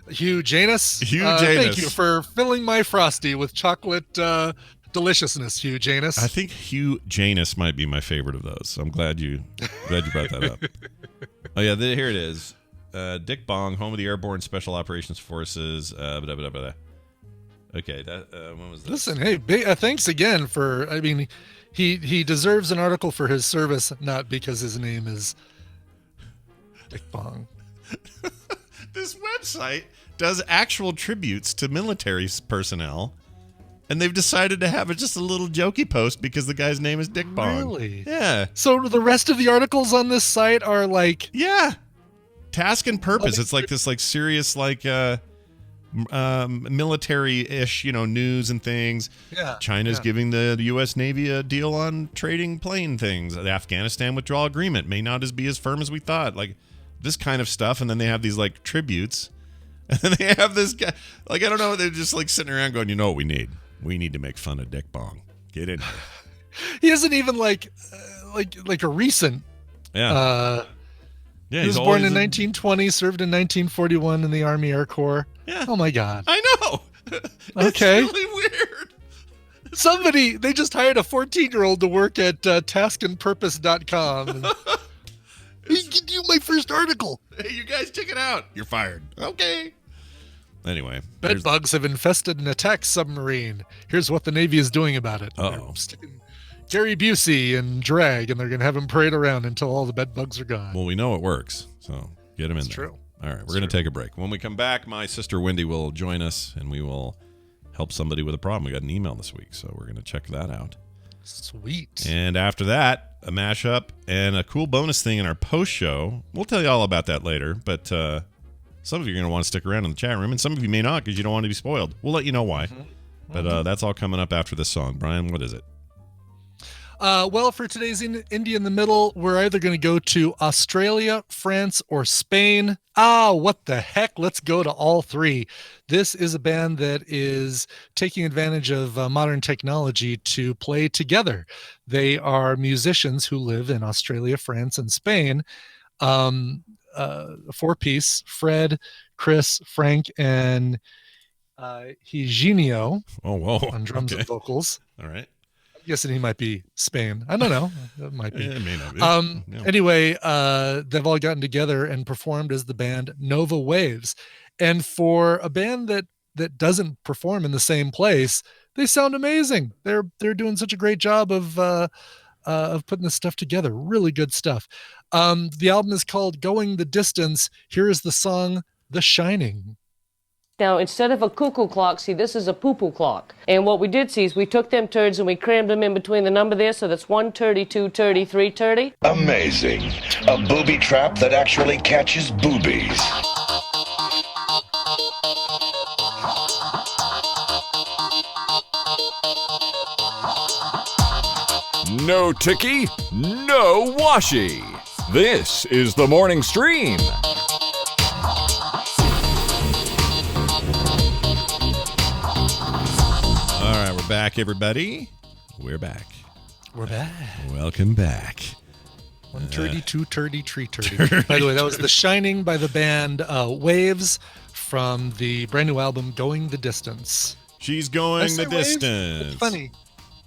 Hugh Janus. Thank you for filling my Frosty with chocolate deliciousness, Hugh Janus. I think Hugh Janus might be my favorite of those. So I'm glad you brought that up. Oh yeah, here it is. Dick Bong, home of the Airborne Special Operations Forces. Okay, when was that? Listen, hey, thanks again for. I mean, he deserves an article for his service, not because his name is Dick Bong. This website does actual tributes to military personnel. And they've decided to have just a little jokey post because the guy's name is Dick Bong. Really? Yeah. So the rest of the articles on this site are like... Yeah. Task and Purpose. It's like this serious military-ish, news and things. Yeah. China's giving the U.S. Navy a deal on trading plane things. The Afghanistan withdrawal agreement may not be as firm as we thought. Like this kind of stuff. And then they have these tributes. And then they have this guy. I don't know. They're just sitting around going, you know what we need? We need to make fun of Dick Bong. Get in here. He isn't even like a recent. Yeah. He was born in 1920, served in 1941 in the Army Air Corps. Yeah. Oh my God. I know. Okay. It's really weird. They just hired a 14-year-old to work at taskandpurpose.com. He can do my first article. Hey, you guys check it out. You're fired. Okay. Anyway. Bed bugs have infested an attack submarine. Here's what the Navy is doing about it. Uh-oh. They're sticking Gary Busey and drag, and they're going to have him parade around until all the bed bugs are gone. Well, we know it works, so get him in there. True. All right, we're going to take a break. When we come back, my sister Wendy will join us, and we will help somebody with a problem. We got an email this week, so we're going to check that out. Sweet. And after that, a mashup and a cool bonus thing in our post show. We'll tell you all about that later, but some of you are going to want to stick around in the chat room, and some of you may not because you don't want to be spoiled. We'll let you know why. Mm-hmm. But that's all coming up after this song. Brian, what is it? Well, for today's Indie in the Middle, we're either going to go to Australia, France, or Spain. What the heck? Let's go to all three. This is a band that is taking advantage of modern technology to play together. They are musicians who live in Australia, France, and Spain. A four-piece, Fred, Chris, Frank, and Higinio on drums and vocals. All right. Guessing he might be Spain. I don't know. That might be. Yeah, it may not be. No. Anyway, they've all gotten together and performed as the band Nova Waves. And for a band that doesn't perform in the same place, they sound amazing. They're doing such a great job of putting this stuff together. Really good stuff. The album is called Going the Distance. Here is the song The Shining. Now, instead of a cuckoo clock, see, this is a poo-poo clock. And what we did see is we took them turds and we crammed them in between the number there, so that's 130, 230, 330. Amazing. A booby trap that actually catches boobies. No ticky, no washi. This is the morning stream. All right, we're back, everybody. We're back. Welcome back. 130, 230, 330. By the way, that was The Shining by the band Waves from the brand new album Going the Distance. She's going the Waves? distance. It's funny.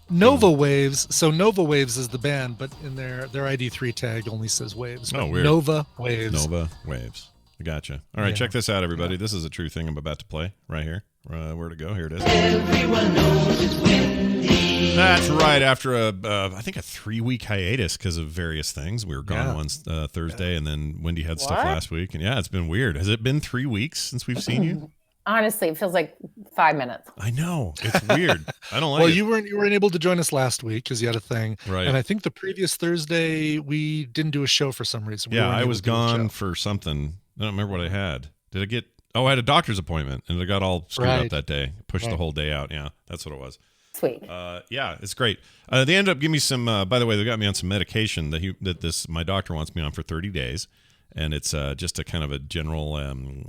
Nova Waves. So Nova Waves is the band, but in their ID3 tag only says Waves. Oh, weird. Nova Waves. Nova Waves. I gotcha. All right, check this out, everybody. This is a true thing I'm about to play right here. Where to go? Here it is. Everyone knows it's windy. That's right. After I think a 3-week hiatus because of various things. We were gone once Thursday, and then Wendy had stuff last week. And it's been weird. Has it been 3 weeks since we've seen you? Honestly, it feels like 5 minutes. I know. It's weird. I don't like it. Well, you weren't able to join us last week because you had a thing. Right. And I think the previous Thursday we didn't do a show for some reason. I was gone for something. I don't remember what I had. Did I get... Oh, I had a doctor's appointment, and I got all screwed up that day. Pushed the whole day out. Yeah, that's what it was. Sweet. It's great. They ended up giving me some. By the way, they got me on some medication that my doctor wants me on for 30 days, and it's just a kind of a general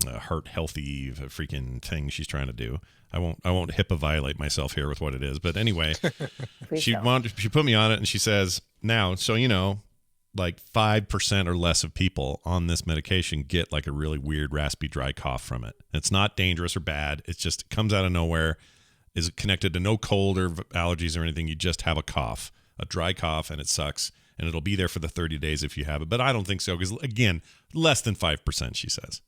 heart healthy freaking thing she's trying to do. I won't HIPAA violate myself here with what it is, but anyway, she put me on it, and she says now, so you know, like 5% or less of people on this medication get like a really weird raspy dry cough from it. It's not dangerous or bad. It's just it comes out of nowhere. Is connected to no cold or allergies or anything. You just have a cough, a dry cough, and it sucks. And it'll be there for the 30 days if you have it. But I don't think so because, again, less than 5%, she says.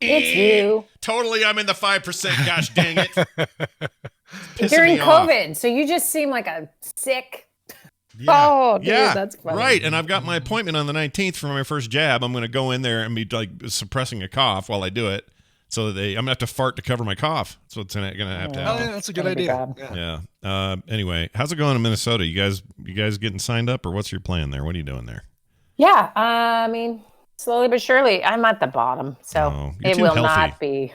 It's you. Totally, I'm in the 5%, gosh dang it. During COVID, so you just seem like a sick... Yeah. Oh, dude, that's funny. Right. And I've got my appointment on the 19th for my first jab. I'm going to go in there and be like suppressing a cough while I do it. So that I'm going to have to fart to cover my cough. So it's going to have to happen. Oh, yeah, that's a good idea. Yeah. Anyway, how's it going in Minnesota? You guys getting signed up, or what's your plan there? What are you doing there? Yeah. I mean, slowly but surely, I'm at the bottom. So it will not be.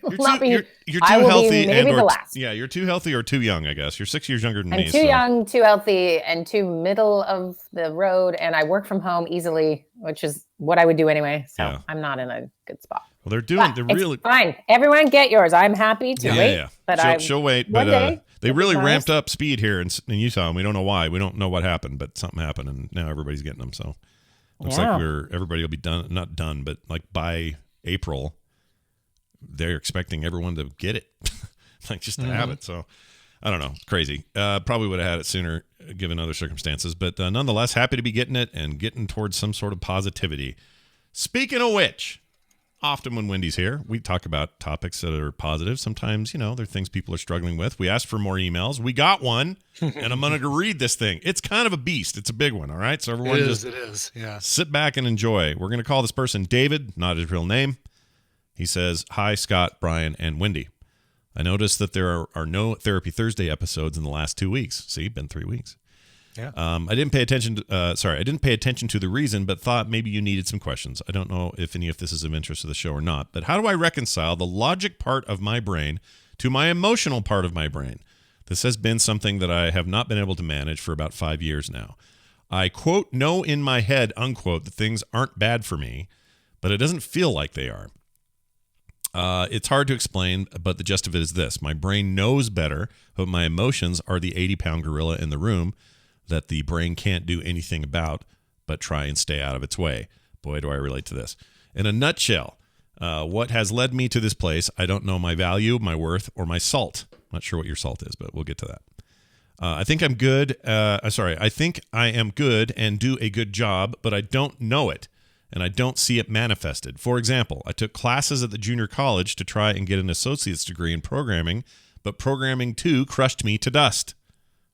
You're too healthy you're too healthy or too young, I guess. You're 6 years younger than me. I'm too young, too healthy, and too middle of the road. And I work from home easily, which is what I would do anyway. So I'm not in a good spot. Well, they're really fine. Everyone get yours. I'm happy to wait. Yeah. But she'll wait. But they really ramped up speed here in Utah, and we don't know why. We don't know what happened, but something happened, and now everybody's getting them. So looks like everybody will be done, not done, but like by April, they're expecting everyone to get it, like just to have it. So I don't know. It's crazy. Probably would have had it sooner given other circumstances, but nonetheless, happy to be getting it and getting towards some sort of positivity. Speaking of which, often when Wendy's here, we talk about topics that are positive. Sometimes, there are things people are struggling with. We asked for more emails. We got one, and I'm going to read this thing. It's kind of a beast. It's a big one, all right? So everyone it is. Yeah. Sit back and enjoy. We're going to call this person David, not his real name. He says, "Hi, Scott, Brian, and Wendy. I noticed that there are no Therapy Thursday episodes in the last 2 weeks." See, been 3 weeks. Yeah. I didn't pay attention to the reason, but thought maybe you needed some questions. I don't know if any of this is of interest to the show or not, but how do I reconcile the logic part of my brain to my emotional part of my brain? This has been something that I have not been able to manage for about 5 years now. I, quote, know in my head, unquote, that things aren't bad for me, but it doesn't feel like they are. It's hard to explain, but the gist of it is this. My brain knows better, but my emotions are the 80-pound gorilla in the room that the brain can't do anything about but try and stay out of its way. Boy, do I relate to this. In a nutshell, what has led me to this place, I don't know my value, my worth, or my salt. Not sure what your salt is, but we'll get to that. I think I'm good. I think I am good and do a good job, but I don't know it, and I don't see it manifested. For example, I took classes at the junior college to try and get an associate's degree in programming, but programming 2 crushed me to dust.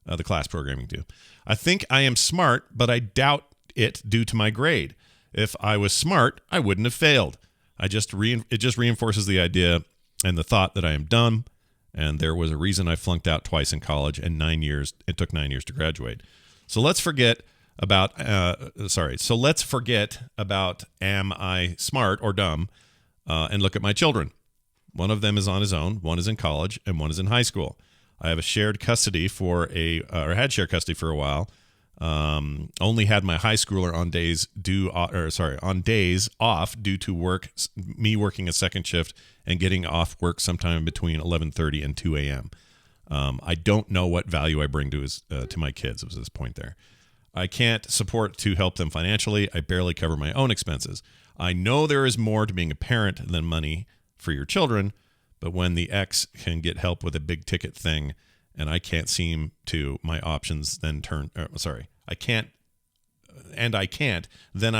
The class programming 2. I think I am smart, but I doubt it due to my grade. If I was smart, I wouldn't have failed. It just reinforces the idea and the thought that I am dumb, and there was a reason I flunked out twice in college and it took 9 years to graduate. So let's forget about am I smart or dumb, and look at my children. One of them is on his own, one is in college, and one is in high school. I have had shared custody for a while. Only had my high schooler on days off due to me working a second shift and getting off work sometime between 11:30 and 2 a.m. I don't know what value I bring to my kids. Was this point there? I can't support to help them financially. I barely cover my own expenses. I know there is more to being a parent than money for your children. But when the ex can get help with a big ticket thing, and I can't seem to, my options then I can't, then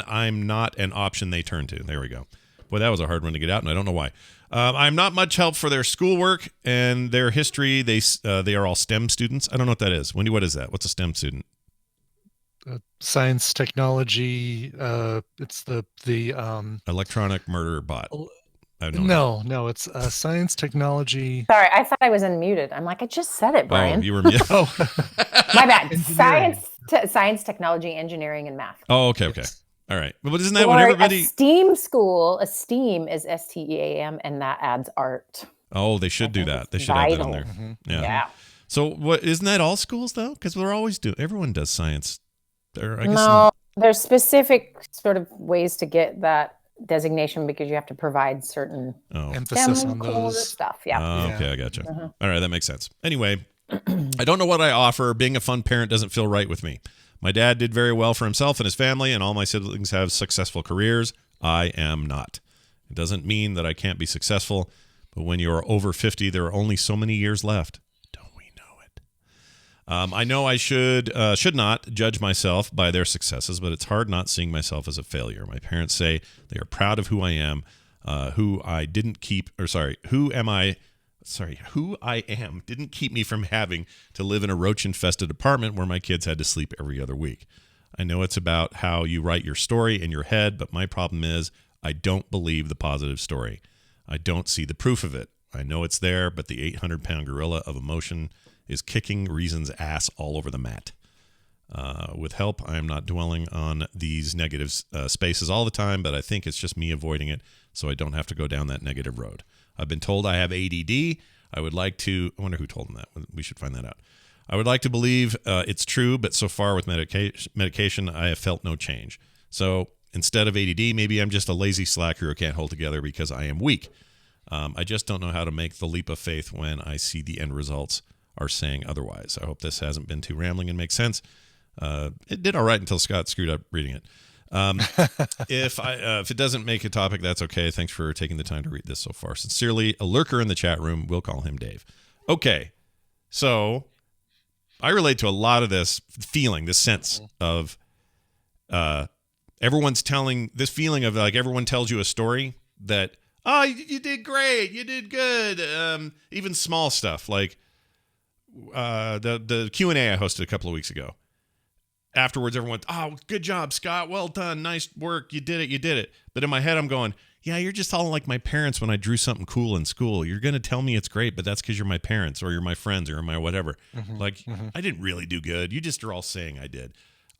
I'm not an option they turn to. There we go. Boy, that was a hard one to get out, and I don't know why. I'm not much help for their schoolwork and their history. They are all STEM students. I don't know what that is. Wendy, what is that? What's a STEM student? Science, technology. It's the electronic murder bot. No, it's science, technology. Sorry, I thought I was unmuted. I'm like, I just said it, Brian. Oh, you were muted. My bad. Science, technology, engineering, and math. Oh, okay. All right. But isn't that what everybody... A STEAM school, a STEAM is STEAM, and that adds art. Oh, they should do that. They should have that in there. Mm-hmm. Yeah. So what, isn't that all schools, though? Because everyone does science. There's specific sort of ways to get that designation because you have to provide certain emphasis on those stuff. Yeah. Okay, I gotcha. All right, that makes sense. Anyway, I don't know what I offer. Being a fun parent doesn't feel right with me. My dad did very well for himself and his family, and all my siblings have successful careers. I am not. It doesn't mean that I can't be successful, but when you're over 50, there are only so many years left. I know I should not judge myself by their successes, but it's hard not seeing myself as a failure. My parents say they are proud of who I am, who I am didn't keep me from having to live in a roach-infested apartment where my kids had to sleep every other week. I know it's about how you write your story in your head, but my problem is I don't believe the positive story. I don't see the proof of it. I know it's there, but the 800-pound gorilla of emotion is kicking reason's ass all over the mat. With help, I am not dwelling on these negative spaces all the time, but I think it's just me avoiding it so I don't have to go down that negative road. I've been told I have ADD. I wonder who told them that. We should find that out. I would like to believe it's true, but so far with medication, I have felt no change. So instead of ADD, maybe I'm just a lazy slacker who can't hold together because I am weak. I just don't know how to make the leap of faith when I see the end results are saying otherwise. I hope this hasn't been too rambling and makes sense. It did all right until Scott screwed up reading it. If it doesn't make a topic, that's okay. Thanks for taking the time to read this so far. Sincerely, a lurker in the chat room. We'll call him Dave. Okay, so I relate to a lot of this feeling, this sense of everyone's telling this feeling of like everyone tells you a story that, oh, you did great, you did good. Even small stuff like the Q&A I hosted a couple of weeks ago. Afterwards, everyone went, oh, good job, Scott. Well done. Nice work. You did it. But in my head, I'm going, yeah, you're just all like my parents when I drew something cool in school. You're going to tell me it's great, but that's because you're my parents or you're my friends or my whatever. I didn't really do good. You just are all saying I did.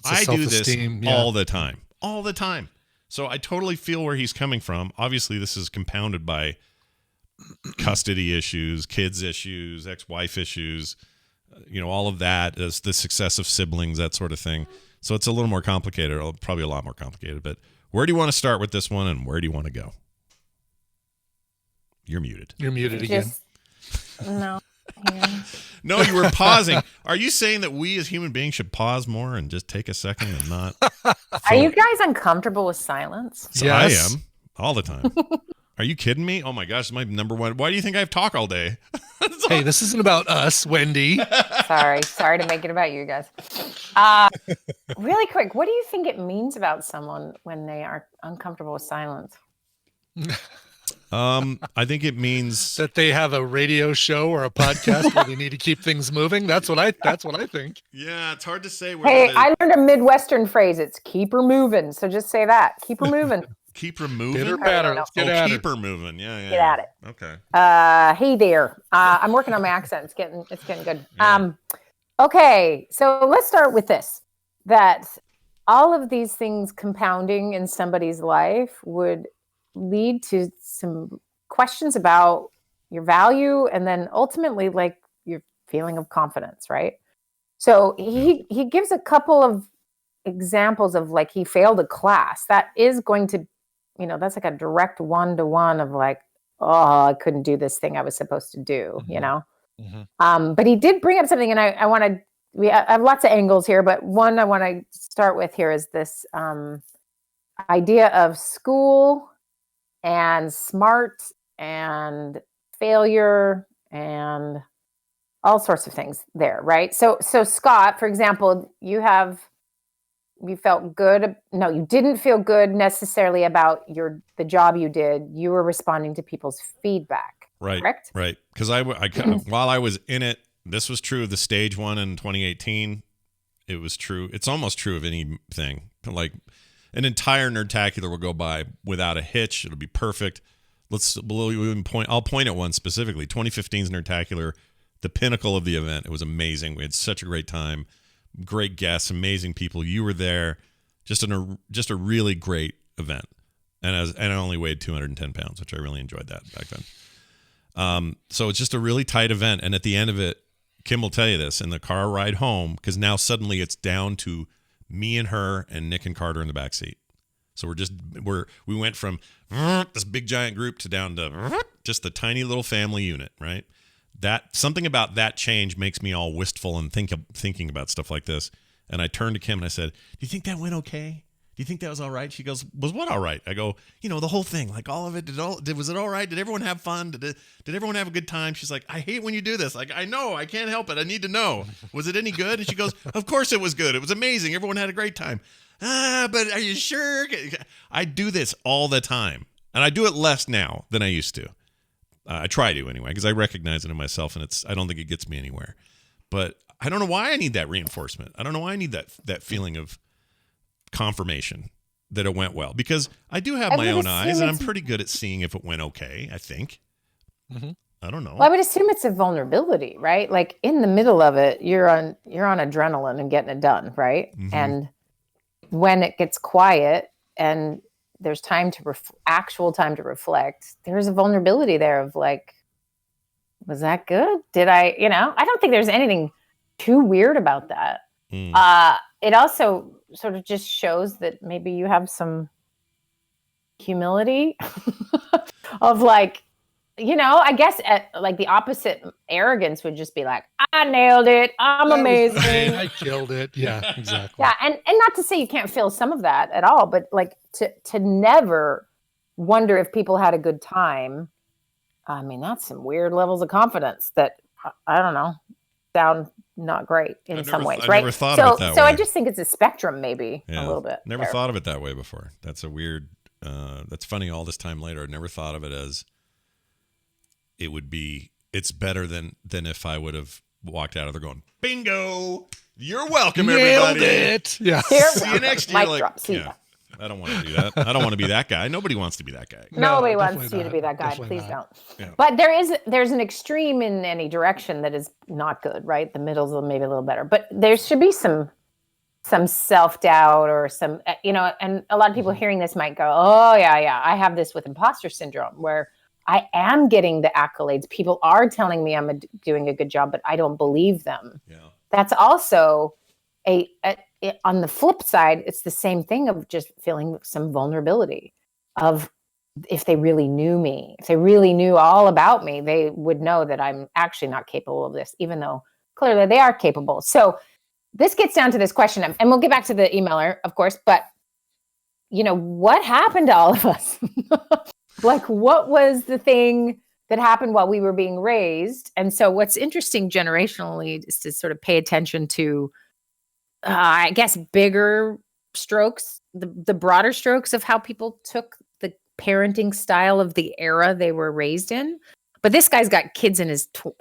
I do this all the time. So I totally feel where he's coming from. Obviously, this is compounded by custody issues, kids issues, ex-wife issues, all of that, is the success of siblings, that sort of thing. So it's a little more complicated, probably a lot more complicated. But where do you want to start with this one, and where do you want to go? You're muted. You're muted again. No. No, you were pausing. Are you saying that we as human beings should pause more and just take a second and not? Are you guys uncomfortable with silence? Yes. I am all the time. Are you kidding me? Oh my gosh, it's my number one. Why do you think I have talk all day? Hey, this isn't about us, Wendy. Sorry to make it about you guys. Really quick, what do you think it means about someone when they are uncomfortable with silence? I think it means that they have a radio show or a podcast where they need to keep things moving. That's what I think. Yeah, it's hard to say. Hey, I learned a Midwestern phrase. It's keep her moving. So just say that. Keep her moving. Keep her moving. Get her better. Let's get at keep her moving. Yeah. Get at it. Okay. Hey there. I'm working on my accent. It's getting good. Yeah. Okay, so let's start with this. That all of these things compounding in somebody's life would lead to some questions about your value and then ultimately like your feeling of confidence, right? So he gives a couple of examples of like he failed a class. That is going to, that's like a direct one-to-one of like, oh, I couldn't do this thing I was supposed to do, Mm-hmm. But he did bring up something, and I have lots of angles here, but one I want to start with here is this idea of school and smart and failure and all sorts of things there, right? So Scott, for example, you have you felt good. No, you didn't feel good necessarily about the job you did. You were responding to people's feedback. Right. Correct? Right. Because while I was in it, this was true of the stage one in 2018. It was true. It's almost true of anything. Like an entire Nerdtacular will go by without a hitch. It'll be perfect. I'll point at one specifically. 2015's Nerdtacular, the pinnacle of the event. It was amazing. We had such a great time. Great guests, amazing people. You were there. Just a really great event. And I only weighed 210 pounds, which I really enjoyed that back then. So it's just a really tight event. And at the end of it, Kim will tell you this, in the car ride home, because now suddenly it's down to me and her and Nick and Carter in the back seat. So we went from this big giant group to down to just the tiny little family unit, right? That something about that change makes me all wistful and thinking about stuff like this. And I turned to Kim and I said, "Do you think that went okay? Do you think that was all right?" She goes, "Was what all right?" I go, "The whole thing, like all of it. Was it all right? Did everyone have fun? Did everyone have a good time?" She's like, "I hate when you do this. Like, I know, I can't help it. I need to know. Was it any good?" And she goes, "Of course it was good. It was amazing. Everyone had a great time." But are you sure? I do this all the time, and I do it less now than I used to. I try to anyway, because I recognize it in myself, and I don't think it gets me anywhere. But I don't know why I need that reinforcement. I don't know why I need that feeling of confirmation that it went well, because I do have my own eyes, and I'm pretty good at seeing if it went okay, I think. Mm-hmm. I don't know. Well, I would assume it's a vulnerability, right? Like in the middle of it, you're on adrenaline and getting it done, right? Mm-hmm. And when it gets quiet and there's time to actual time to reflect, there's a vulnerability there of like, was that good? Did I don't think there's anything too weird about that. It also sort of just shows that maybe you have some humility of like, I guess like the opposite arrogance would just be like, I nailed it. I'm amazing. I killed it. Yeah, exactly. Yeah. And not to say you can't feel some of that at all, but like to never wonder if people had a good time. I mean, that's some weird levels of confidence that I don't know, sound not great in some ways, right? Never thought of it that way. So I just think it's a spectrum, maybe a little bit. Never thought of it that way before. That's a weird. That's funny. All this time later, I never thought of it as it would be. It's better than if I would have walked out of there going, "Bingo! You're welcome, everybody." Nailed it. Yeah. See you next year. Mic drop. See ya. I don't want to do that. I don't want to be that guy. Nobody wants to be that guy. Nobody wants you to be that guy. Please don't. Yeah. But there's an extreme in any direction that is not good, right? The middle's maybe a little better, but there should be some self-doubt or some, and a lot of people hearing this might go, "Oh yeah, I have this with imposter syndrome where I am getting the accolades. People are telling me I'm doing a good job, but I don't believe them." Yeah. That's also on the flip side, it's the same thing of just feeling some vulnerability of if they really knew me, if they really knew all about me, they would know that I'm actually not capable of this, even though clearly they are capable. So this gets down to this question, and we'll get back to the emailer, of course, but what happened to all of us? Like, what was the thing that happened while we were being raised? And so what's interesting generationally is to sort of pay attention to I guess bigger strokes, the broader strokes of how people took the parenting style of the era they were raised in. But this guy's got kids in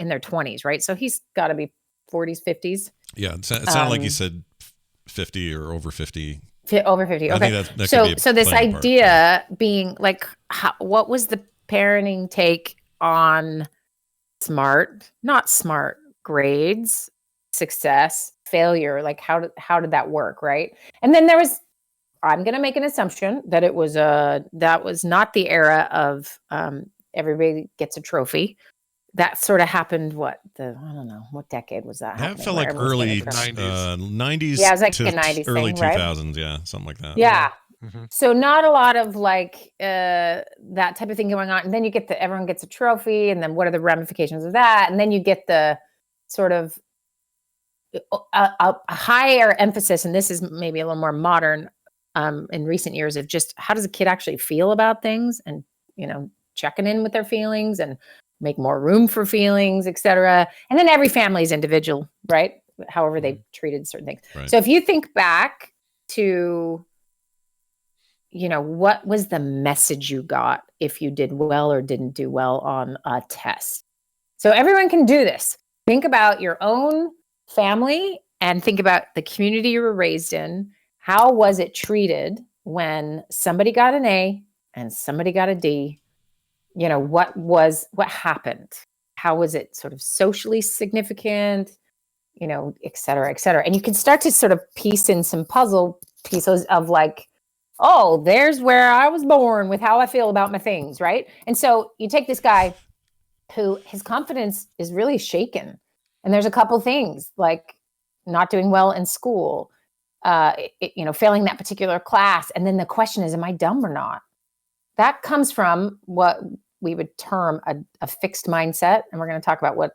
their 20s, right? So he's got to be 40s, 50s. Yeah, it sounded like you said 50 or over 50. Over 50. Okay. So this idea being like, what was the parenting take on not smart grades, success, failure? Like how did that work, right? And then I'm going to make an assumption that that was not the era of everybody gets a trophy. That sort of happened. I don't know, what decade was that? That felt like early 90s. Yeah, it was like the 90s early thing, 2000s. Right? Yeah, something like that. Yeah. Mm-hmm. So not a lot of like that type of thing going on. And then you get everyone gets a trophy, and then what are the ramifications of that? And then you get the sort of a higher emphasis, and this is maybe a little more modern in recent years, of just how does a kid actually feel about things, and checking in with their feelings and make more room for feelings, etc. And then every family is individual, right? However they treated certain things. Right. So if you think back to, what was the message you got if you did well or didn't do well on a test? So everyone can do this. Think about your own family and think about the community you were raised in. How was it treated when somebody got an A and somebody got a D? What happened? How was it sort of socially significant? Et cetera, et cetera. And you can start to sort of piece in some puzzle pieces of like, oh, there's where I was born with how I feel about my things, right? And so you take this guy who his confidence is really shaken. And there's a couple things like not doing well in school, failing that particular class. And then the question is, am I dumb or not? That comes from what we would term a fixed mindset. And we're going to talk about what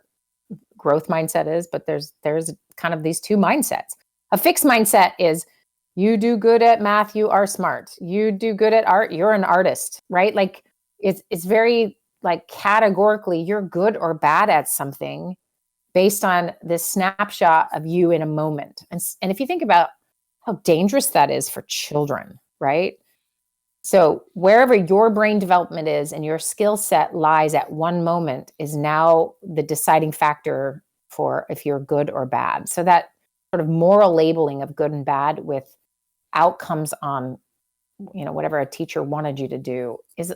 growth mindset is, but there's kind of these two mindsets. A fixed mindset is you do good at math, you are smart. You do good at art, you're an artist, right? Like it's very like categorically you're good or bad at something based on this snapshot of you in a moment. And if you think about how dangerous that is for children, right? So wherever your brain development is and your skill set lies at one moment is now the deciding factor for if you're good or bad. So that sort of moral labeling of good and bad with outcomes on, whatever a teacher wanted you to do is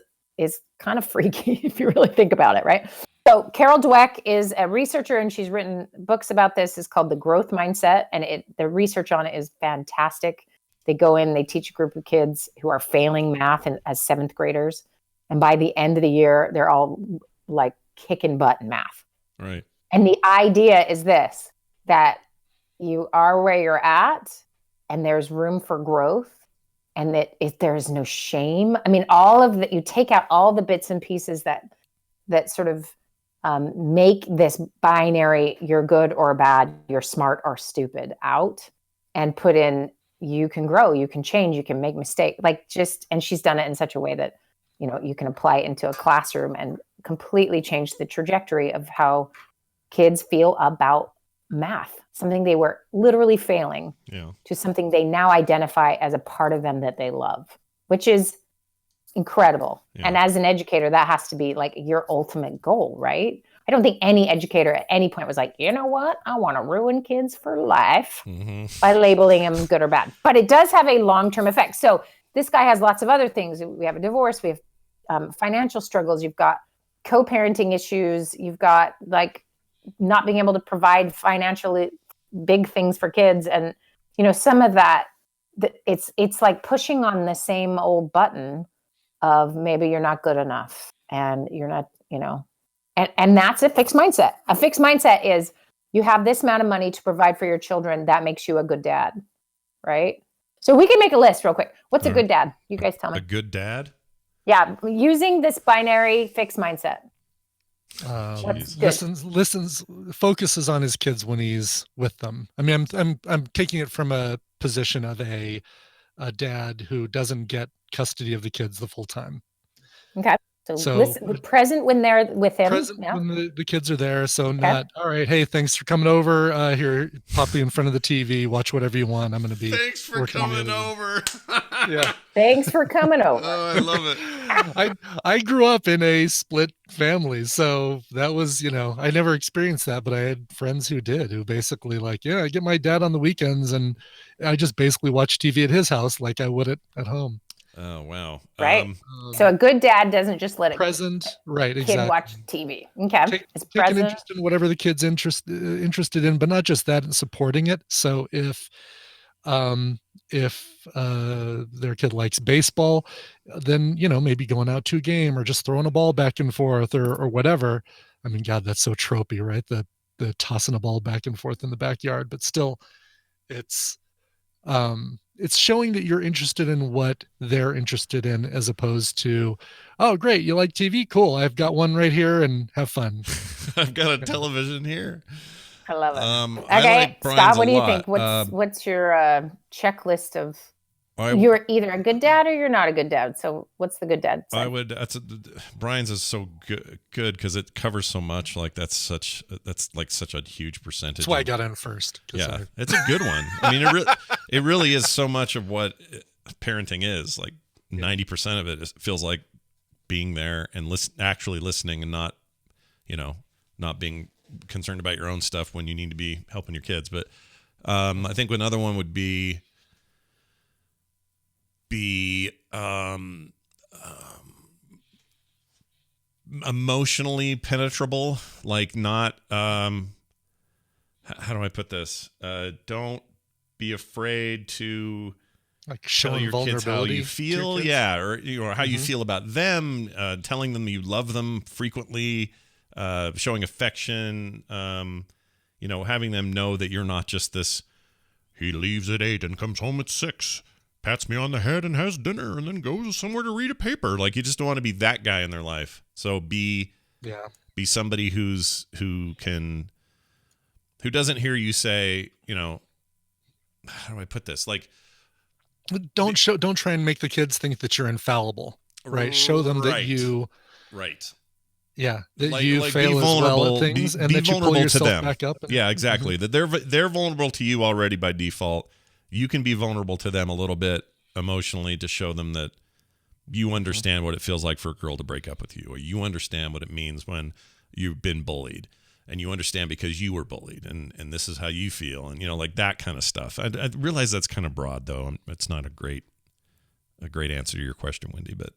kind of freaky if you really think about it, right? So Carol Dweck is a researcher and she's written books about this. It's called The Growth Mindset, and the research on it is fantastic. They go in, they teach a group of kids who are failing math as seventh graders. And by the end of the year, they're all like kicking butt in math. Right. And the idea is this, that you are where you're at and there's room for growth. And that if there's no shame, I mean, all of that, you take out all the bits and pieces that sort of make this binary, you're good or bad, you're smart or stupid out, and put in, you can grow, you can change, you can make mistakes, and she's done it in such a way that, you can apply it into a classroom and completely change the trajectory of how kids feel about math, something they were literally failing to something they now identify as a part of them that they love, which is incredible. Yeah. And as an educator, that has to be like your ultimate goal, right? I don't think any educator at any point was like, you know what? I want to ruin kids for life by labeling them good or bad. But it does have a long-term effect. So this guy has lots of other things. We have a divorce. We have financial struggles. You've got co-parenting issues. You've got like not being able to provide financially big things for kids. And, some of that, it's like pushing on the same old button of maybe you're not good enough and you're not, and that's a fixed mindset. A fixed mindset is you have this amount of money to provide for your children. That makes you a good dad, right? So we can make a list real quick. What's a good dad? You guys tell me. A good dad? Yeah, using this binary fixed mindset. Listens, focuses on his kids when he's with them. I mean, I'm taking it from a position of a dad who doesn't get custody of the kids the full time. Okay. So listen, present when they're with him. Present when the kids are there. So not, all right, hey, thanks for coming over. Here, pop you in front of the TV, watch whatever you want. I'm going to be Thanks for coming over. Yeah. Thanks for coming over. Oh, I love it. I grew up in a split family. So that was, I never experienced that, but I had friends who did, who basically like, I get my dad on the weekends and I just basically watch TV at his house like I would at home. Oh, wow. Right. So a good dad doesn't just let present, right, kid exactly. watch TV. Okay. It's take an interest in whatever the kid's interested in, but not just that, and supporting it. So if their kid likes baseball, then, maybe going out to a game or just throwing a ball back and forth or whatever. I mean, God, that's so tropey, right? The tossing a ball back and forth in the backyard, but still it's showing that you're interested in what they're interested in, as opposed to, oh, great, you like TV? Cool. I've got one right here and have fun. I've got a television here. I love it. I Okay, like Brian's Scott, what a do you lot. think? What's your checklist of You're either a good dad or you're not a good dad. So what's the good dad side? Brian's is so good because it covers so much. Like that's such a huge percentage. That's why I got in first. Yeah, it's a good one. I mean, it really is so much of what parenting is. Like 90% of it feels like being there and actually listening and not being concerned about your own stuff when you need to be helping your kids. But I think another one would be emotionally penetrable, like not how do I put this? Don't be afraid to like tell your kids how you feel, or how you feel about them, telling them you love them frequently, showing affection, having them know that you're not just this, he leaves at 8 and comes home at 6, pats me on the head and has dinner and then goes somewhere to read a paper. Like, you just don't want to be that guy in their life. So be somebody who doesn't hear you say, how do I put this? Like, don't try and make the kids think that you're infallible, right? Show them that you, that you fail as well at things, and that you pull yourself back up. Yeah, exactly. That they're vulnerable to you already by default. You can be vulnerable to them a little bit emotionally to show them that you understand what it feels like for a girl to break up with you, or you understand what it means when you've been bullied, and you understand because you were bullied, and this is how you feel, and like that kind of stuff. I realize that's kind of broad, though. It's not a great answer to your question, Wendy, but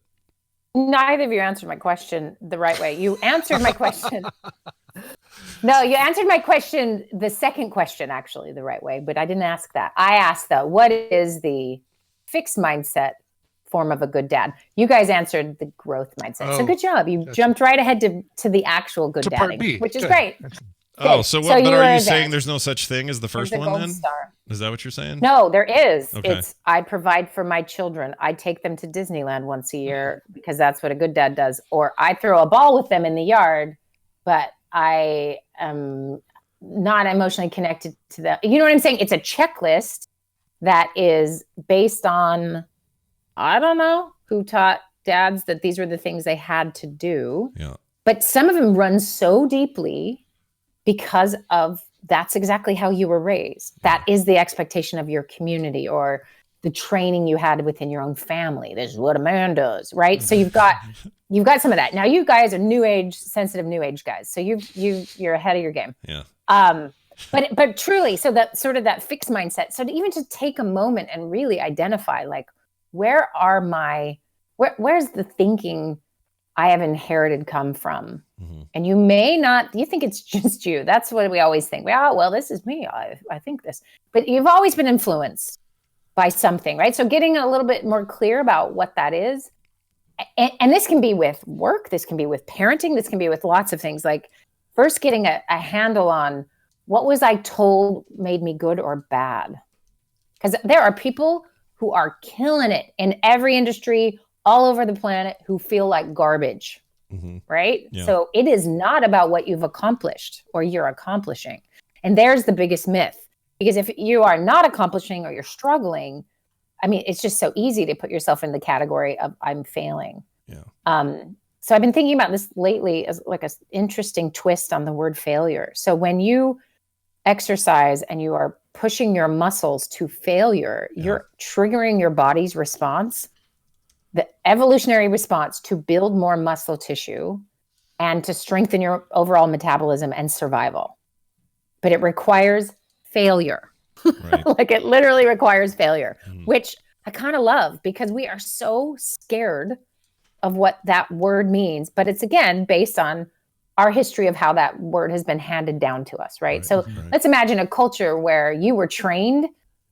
neither of you answered my question the right way. You answered my question. No, you answered my question, the second question, actually, the right way, but I didn't ask that. I asked, though, what is the fixed mindset form of a good dad? You guys answered the growth mindset. So good job. You jumped right ahead to the actual good dadding, which is great. Oh, so what? But are you saying there's no such thing as the first one then? Star. Is that what you're saying? No, there is. Okay. It's I provide for my children. I take them to Disneyland once a year because that's what a good dad does. Or I throw a ball with them in the yard, but I am not emotionally connected to them. You know what I'm saying? It's a checklist that is based on, I don't know who taught dads that these were the things they had to do. Yeah. But some of them run so deeply because of that's exactly how you were raised. That is the expectation of your community or the training you had within your own family. This is what a man does, right? So you've got some of that. Now you guys are sensitive new age guys. So you're ahead of your game. Yeah. But truly, so that sort of that fixed mindset. So to take a moment and really identify, like, where's the thinking I have inherited come from? Mm-hmm. And you may not, you think it's just you. That's what we always think. Well, this is me. I think this, but you've always been influenced by something, right? So getting a little bit more clear about what that is. And this can be with work. This can be with parenting. This can be with lots of things. Like first getting a handle on what was I told made me good or bad? Because there are people who are killing it in every industry all over the planet who feel like garbage, right? Yeah. So it is not about what you've accomplished or you're accomplishing. And there's the biggest myth. Because if you are not accomplishing or you're struggling, I mean, it's just so easy to put yourself in the category of I'm failing. Yeah. So I've been thinking about this lately as like an interesting twist on the word failure. So when you exercise and you are pushing your muscles to failure, you're triggering your body's response, the evolutionary response to build more muscle tissue and to strengthen your overall metabolism and survival. But it requires failure. Right. Like it literally requires failure, which I kind of love because we are so scared of what that word means. But it's again based on our history of how that word has been handed down to us, right? So let's imagine a culture where you were trained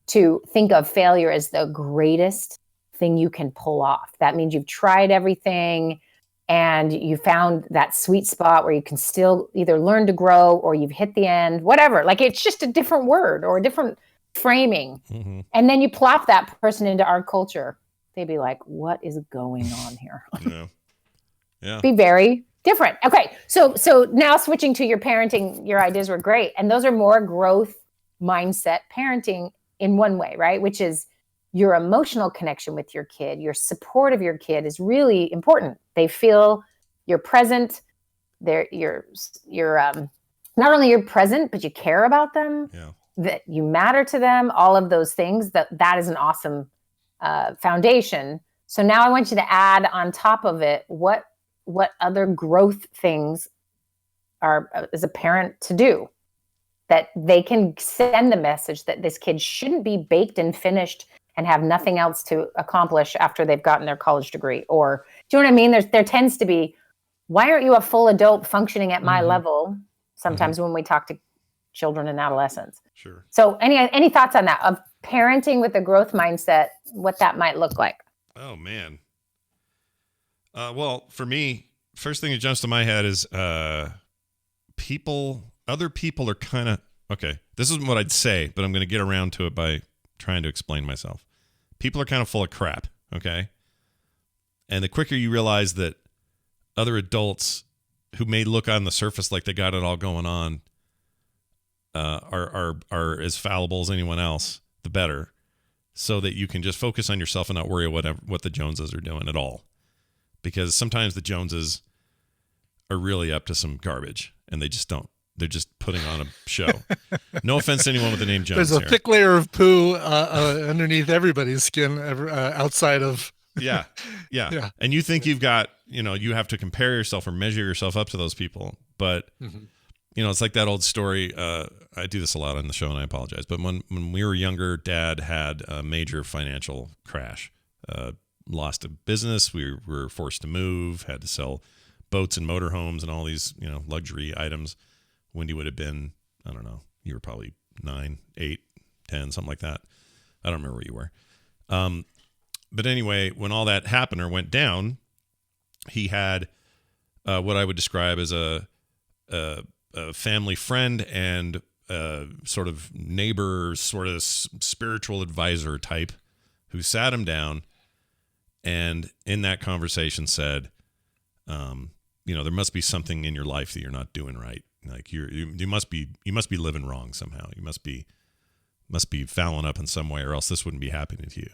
to think of failure as the greatest thing you can pull off. That means you've tried everything and you found that sweet spot where you can still either learn to grow or you've hit the end, whatever. Like it's just a different word or a different framing. Mm-hmm. And then you plop that person into our culture. They'd be like, what is going on here? Yeah. Be very different. Okay. So now switching to your parenting, your ideas were great. And those are more growth mindset parenting in one way, right? Which is your emotional connection with your kid, your support of your kid is really important. They feel you're present. You're not only you're present, but you care about them, that you matter to them, all of those things. That is an awesome foundation. So now I want you to add on top of it, what other growth things are as a parent to do, that they can send the message that this kid shouldn't be baked and finished and have nothing else to accomplish after they've gotten their college degree. Or, do you know what I mean? There tends to be, why aren't you a full adult functioning at my level? Sometimes when we talk to children and adolescents. Sure. So any thoughts on that, of parenting with a growth mindset, what that might look like? Oh, man. Well, for me, first thing that jumps to my head is other people are kind of, okay, this isn't what I'd say, but I'm going to get around to it by trying to explain myself. People are kind of full of crap, okay? And the quicker you realize that other adults who may look on the surface like they got it all going on are as fallible as anyone else, the better, so that you can just focus on yourself and not worry what the Joneses are doing at all. Because sometimes the Joneses are really up to some garbage, and they just don't. They're just putting on a show. No offense to anyone with the name Jones. There's a thick layer of poo underneath everybody's skin outside of. Yeah. And you think you've got, you have to compare yourself or measure yourself up to those people. But, it's like that old story. I do this a lot on the show, and I apologize. But when we were younger, Dad had a major financial crash. Lost a business. We were forced to move, had to sell boats and motorhomes and all these, luxury items. Wendy would have been, I don't know, you were probably 9, 8, 10, something like that. I don't remember where you were. But anyway, when all that happened or went down, he had what I would describe as a family friend and sort of neighbor, sort of spiritual advisor type, who sat him down and in that conversation said, there must be something in your life that you're not doing right. Like you must be living wrong somehow. You must be fouling up in some way, or else this wouldn't be happening to you.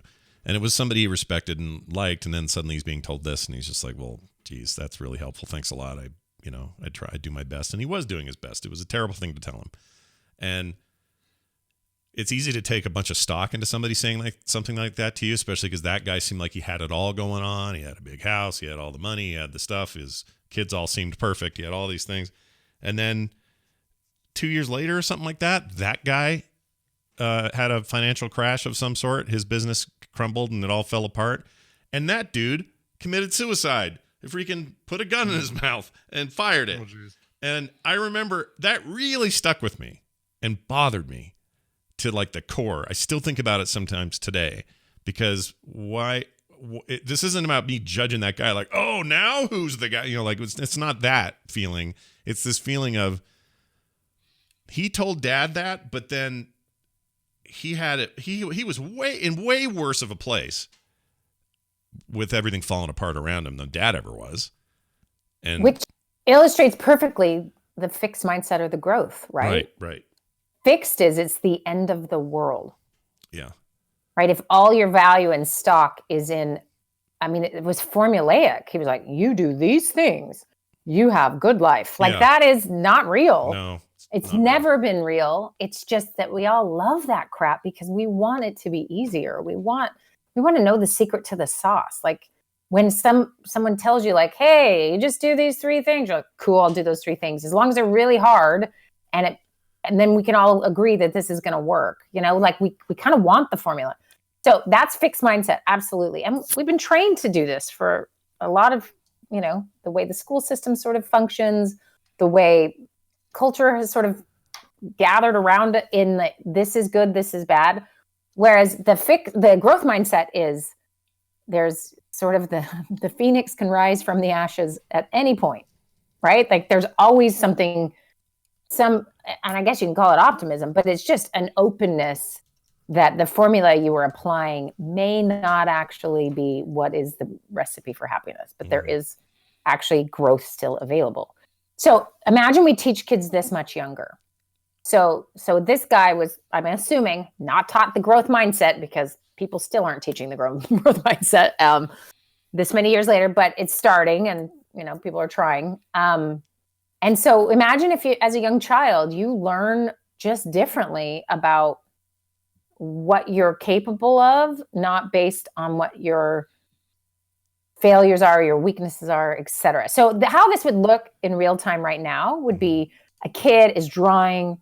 And it was somebody he respected and liked, and then suddenly he's being told this, and he's just like, well, geez, that's really helpful. Thanks a lot. I try to do my best. And he was doing his best. It was a terrible thing to tell him. And it's easy to take a bunch of stock into somebody saying something like that to you, especially because that guy seemed like he had it all going on. He had a big house. He had all the money. He had the stuff. His kids all seemed perfect. He had all these things. And then 2 years later or something like that, that guy had a financial crash of some sort. His business crumbled and it all fell apart. And that dude committed suicide. He freaking put a gun in his mouth and fired it. And I remember that really stuck with me and bothered me to like the core. I still think about it sometimes today, because this isn't about me judging that guy like, oh, now who's the guy? It's not that feeling. It's this feeling of, he told Dad that, but then he had it. He was way worse of a place with everything falling apart around him than Dad ever was. And which illustrates perfectly the fixed mindset or the growth, right? Right. Fixed it's the end of the world. Yeah. Right. If all your value and stock is in, it was formulaic. He was like, you do these things, you have good life. That is not real. No. It's never been real. It's just that we all love that crap because we want it to be easier. We want to know the secret to the sauce. Like when someone tells you like, hey, you just do these 3 things, you're like, cool, I'll do those 3 things. As long as they're really hard and then we can all agree that this is going to work. Like we kind of want the formula. So that's fixed mindset. Absolutely. And we've been trained to do this for a lot of, the way the school system sort of functions, the way culture has sort of gathered around it in the, this is good, this is bad. Whereas the growth mindset is there's sort of the phoenix can rise from the ashes at any point, right? Like there's always something, and I guess you can call it optimism, but it's just an openness that the formula you were applying may not actually be what is the recipe for happiness, but there is actually growth still available. So imagine we teach kids this much younger. So this guy was, I'm assuming, not taught the growth mindset, because people still aren't teaching the growth mindset this many years later, but it's starting, and people are trying. And so imagine if you, as a young child, you learn just differently about what you're capable of, not based on what your failures are, your weaknesses are, etc. So how this would look in real time right now would be a kid is drawing,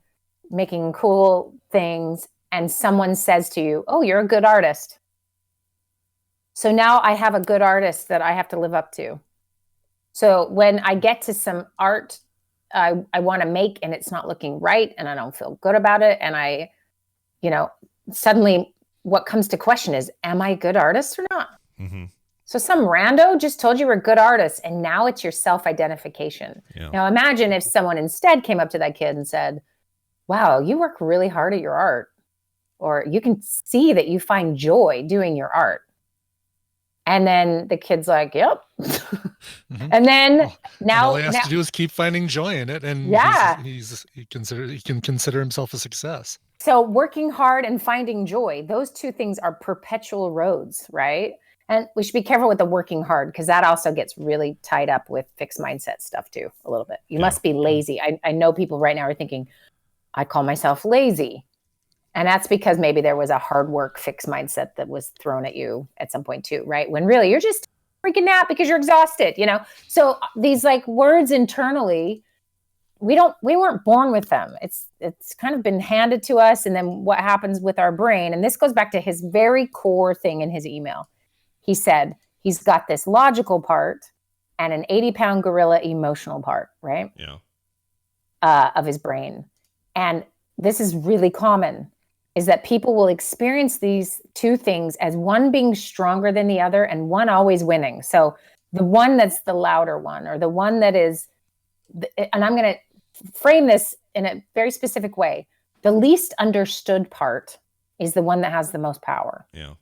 making cool things, and someone says to you, "Oh, you're a good artist." So now I have a good artist that I have to live up to. So when I get to some art I want to make and it's not looking right and I don't feel good about it, and I, suddenly what comes to question is, am I a good artist or not? Mm-hmm. So some rando just told you you're a good artist, and now it's your self-identification. Yeah. Now imagine if someone instead came up to that kid and said, "Wow, you work really hard at your art," or "You can see that you find joy doing your art." And then the kid's like, "Yep." Mm-hmm. And then and all he has to do is keep finding joy in it, and he can consider himself a success. So working hard and finding joy, those two things are perpetual roads, right? And we should be careful with the working hard, because that also gets really tied up with fixed mindset stuff too, a little bit. You must be lazy. I know people right now are thinking, I call myself lazy. And that's because maybe there was a hard work fixed mindset that was thrown at you at some point too, right? When really you're just freaking out because you're exhausted, So these like words internally, we weren't born with them. It's kind of been handed to us. And then what happens with our brain, and this goes back to his very core thing in his email. He said he's got this logical part and an 80-pound gorilla emotional part, right? Yeah. Of his brain. And this is really common, is that people will experience these two things as one being stronger than the other and one always winning. So the one that's the louder one, or the one that is, and I'm going to frame this in a very specific way. The least understood part is the one that has the most power. Yeah.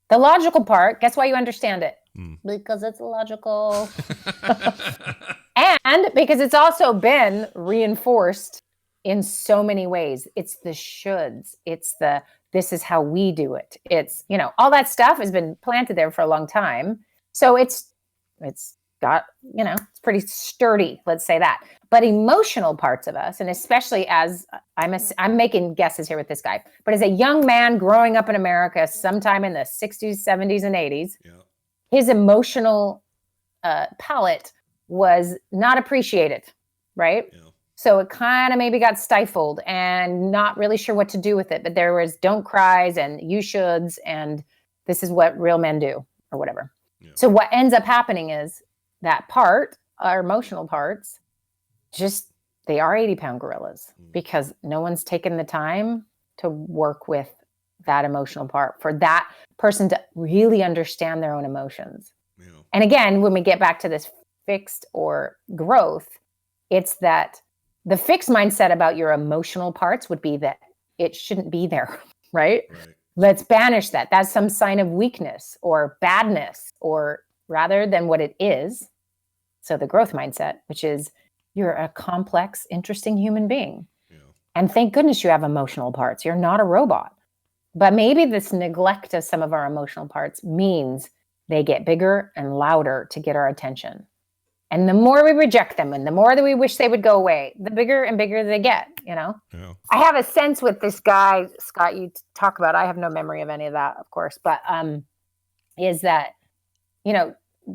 The logical part, guess why you understand it? Because it's logical. And because it's also been reinforced in so many ways. It's the shoulds. It's the, this is how we do it. It's, all that stuff has been planted there for a long time. So it's got, it's pretty sturdy, let's say that. But emotional parts of us, and especially as I'm making guesses here with this guy, but as a young man growing up in America sometime in the 60s, 70s, and 80s, his emotional palette was not appreciated, right? Yeah. So it kind of maybe got stifled and not really sure what to do with it. But there was don't cries and you shoulds, and this is what real men do, or whatever. Yeah. So what ends up happening is that part, our emotional parts, just, they are 80-pound gorillas, because no one's taken the time to work with that emotional part for that person to really understand their own emotions. Yeah. And again, when we get back to this fixed or growth, it's that the fixed mindset about your emotional parts would be that it shouldn't be there, right? Let's banish that. That's some sign of weakness or badness, or rather than what it is. So the growth mindset, which is you're a complex, interesting human being. Yeah. And thank goodness you have emotional parts. You're not a robot. But maybe this neglect of some of our emotional parts means they get bigger and louder to get our attention. And the more we reject them and the more that we wish they would go away, the bigger and bigger they get, Yeah. I have a sense with this guy, Scott, you talk about, I have no memory of any of that, of course, but is that,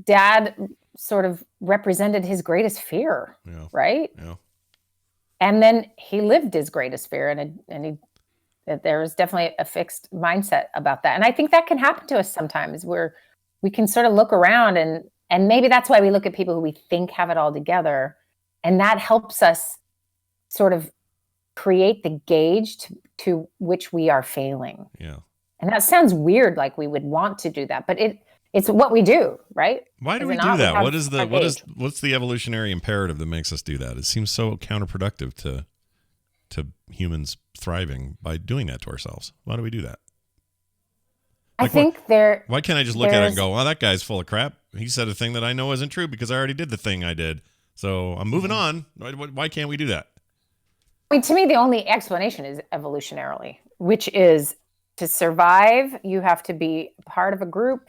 Dad sort of represented his greatest fear, right? Yeah. And then he lived his greatest fear, and there was definitely a fixed mindset about that. And I think that can happen to us sometimes, where we can sort of look around, and maybe that's why we look at people who we think have it all together, and that helps us sort of create the gauge to which we are failing. Yeah. And that sounds weird, like we would want to do that, but it's what we do, right? Why do we do that? What's the evolutionary imperative that makes us do that? It seems so counterproductive to humans thriving by doing that to ourselves. Why do we do that? I think why can't I just look at it and go, well, that guy's full of crap. He said a thing that I know isn't true because I already did the thing I did. So I'm moving on. Why can't we do that? I mean, to me, the only explanation is evolutionarily, which is to survive, you have to be part of a group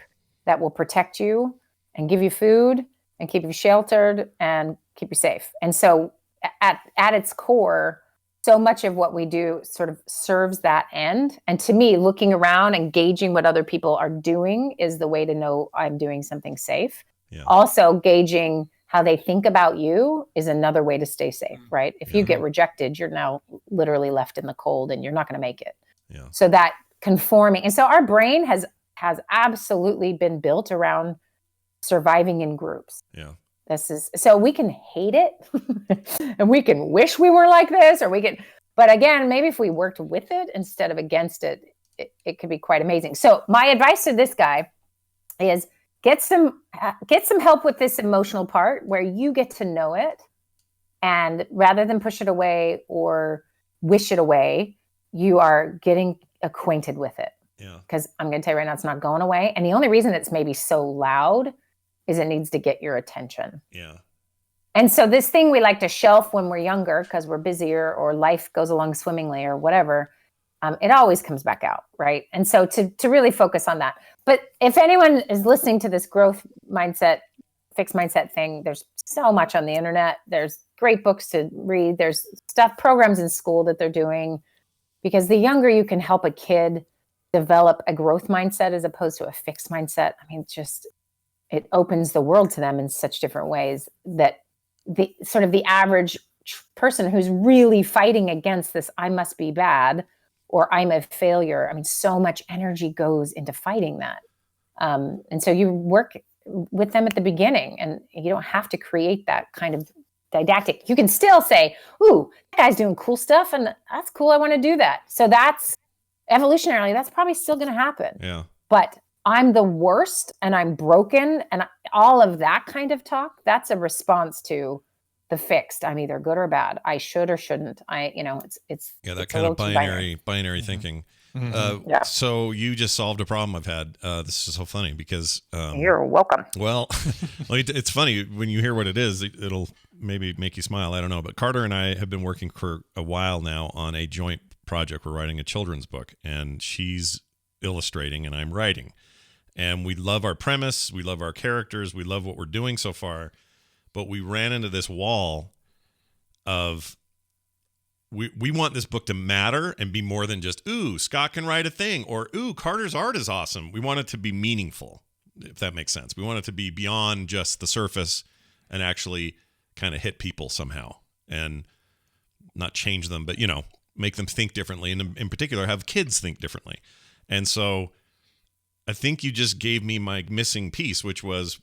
that will protect you and give you food and keep you sheltered and keep you safe. And so at its core, so much of what we do sort of serves that end. And to me, looking around and gauging what other people are doing is the way to know I'm doing something safe. Yeah. Also, gauging how they think about you is another way to stay safe, right? If you get rejected, you're now literally left in the cold and you're not going to make it. Yeah. So that conforming. And so our brain has absolutely been built around surviving in groups. Yeah. This is, so we can hate it and we can wish we were like this, or we can, but again, maybe if we worked with it instead of against it, it could be quite amazing. So my advice to this guy is get some help with this emotional part where you get to know it, and rather than push it away or wish it away, you are getting acquainted with it. Yeah. Because I'm going to tell you right now, it's not going away. And the only reason it's maybe so loud is it needs to get your attention. Yeah. And so this thing we like to shelf when we're younger because we're busier or life goes along swimmingly or whatever, it always comes back out, right? And so to really focus on that. But if anyone is listening to this growth mindset, fixed mindset thing, there's so much on the internet. There's great books to read. There's programs in school that they're doing, because the younger you can help a kid develop a growth mindset as opposed to a fixed mindset, I mean, it opens the world to them in such different ways that the sort of the average person who's really fighting against this, I must be bad or I'm a failure. I mean, so much energy goes into fighting that. And so you work with them at the beginning, and you don't have to create that kind of didactic. You can still say, ooh, that guy's doing cool stuff and that's cool. I want to do that. So that's evolutionarily, that's probably still going to happen. Yeah. But I'm the worst and I'm broken and all of that kind of talk, that's a response to the fixed. I'm either good or bad. I should or shouldn't. It's that kind of binary thinking. Mm-hmm. So you just solved a problem I've had. This is so funny because you're welcome. Well, it's funny when you hear what it is. It'll maybe make you smile. I don't know. But Carter and I have been working for a while now on a joint project. We're writing a children's book, and she's illustrating and I'm writing. And we love our premise, we love our characters, we love what we're doing so far, but we ran into this wall of we want this book to matter and be more than just, ooh, Scott can write a thing, or ooh, Carter's art is awesome. We want it to be meaningful, if that makes sense. We want it to be beyond just the surface and actually kind of hit people somehow, and not change them, but make them think differently, and in particular have kids think differently. And so I think you just gave me my missing piece, which was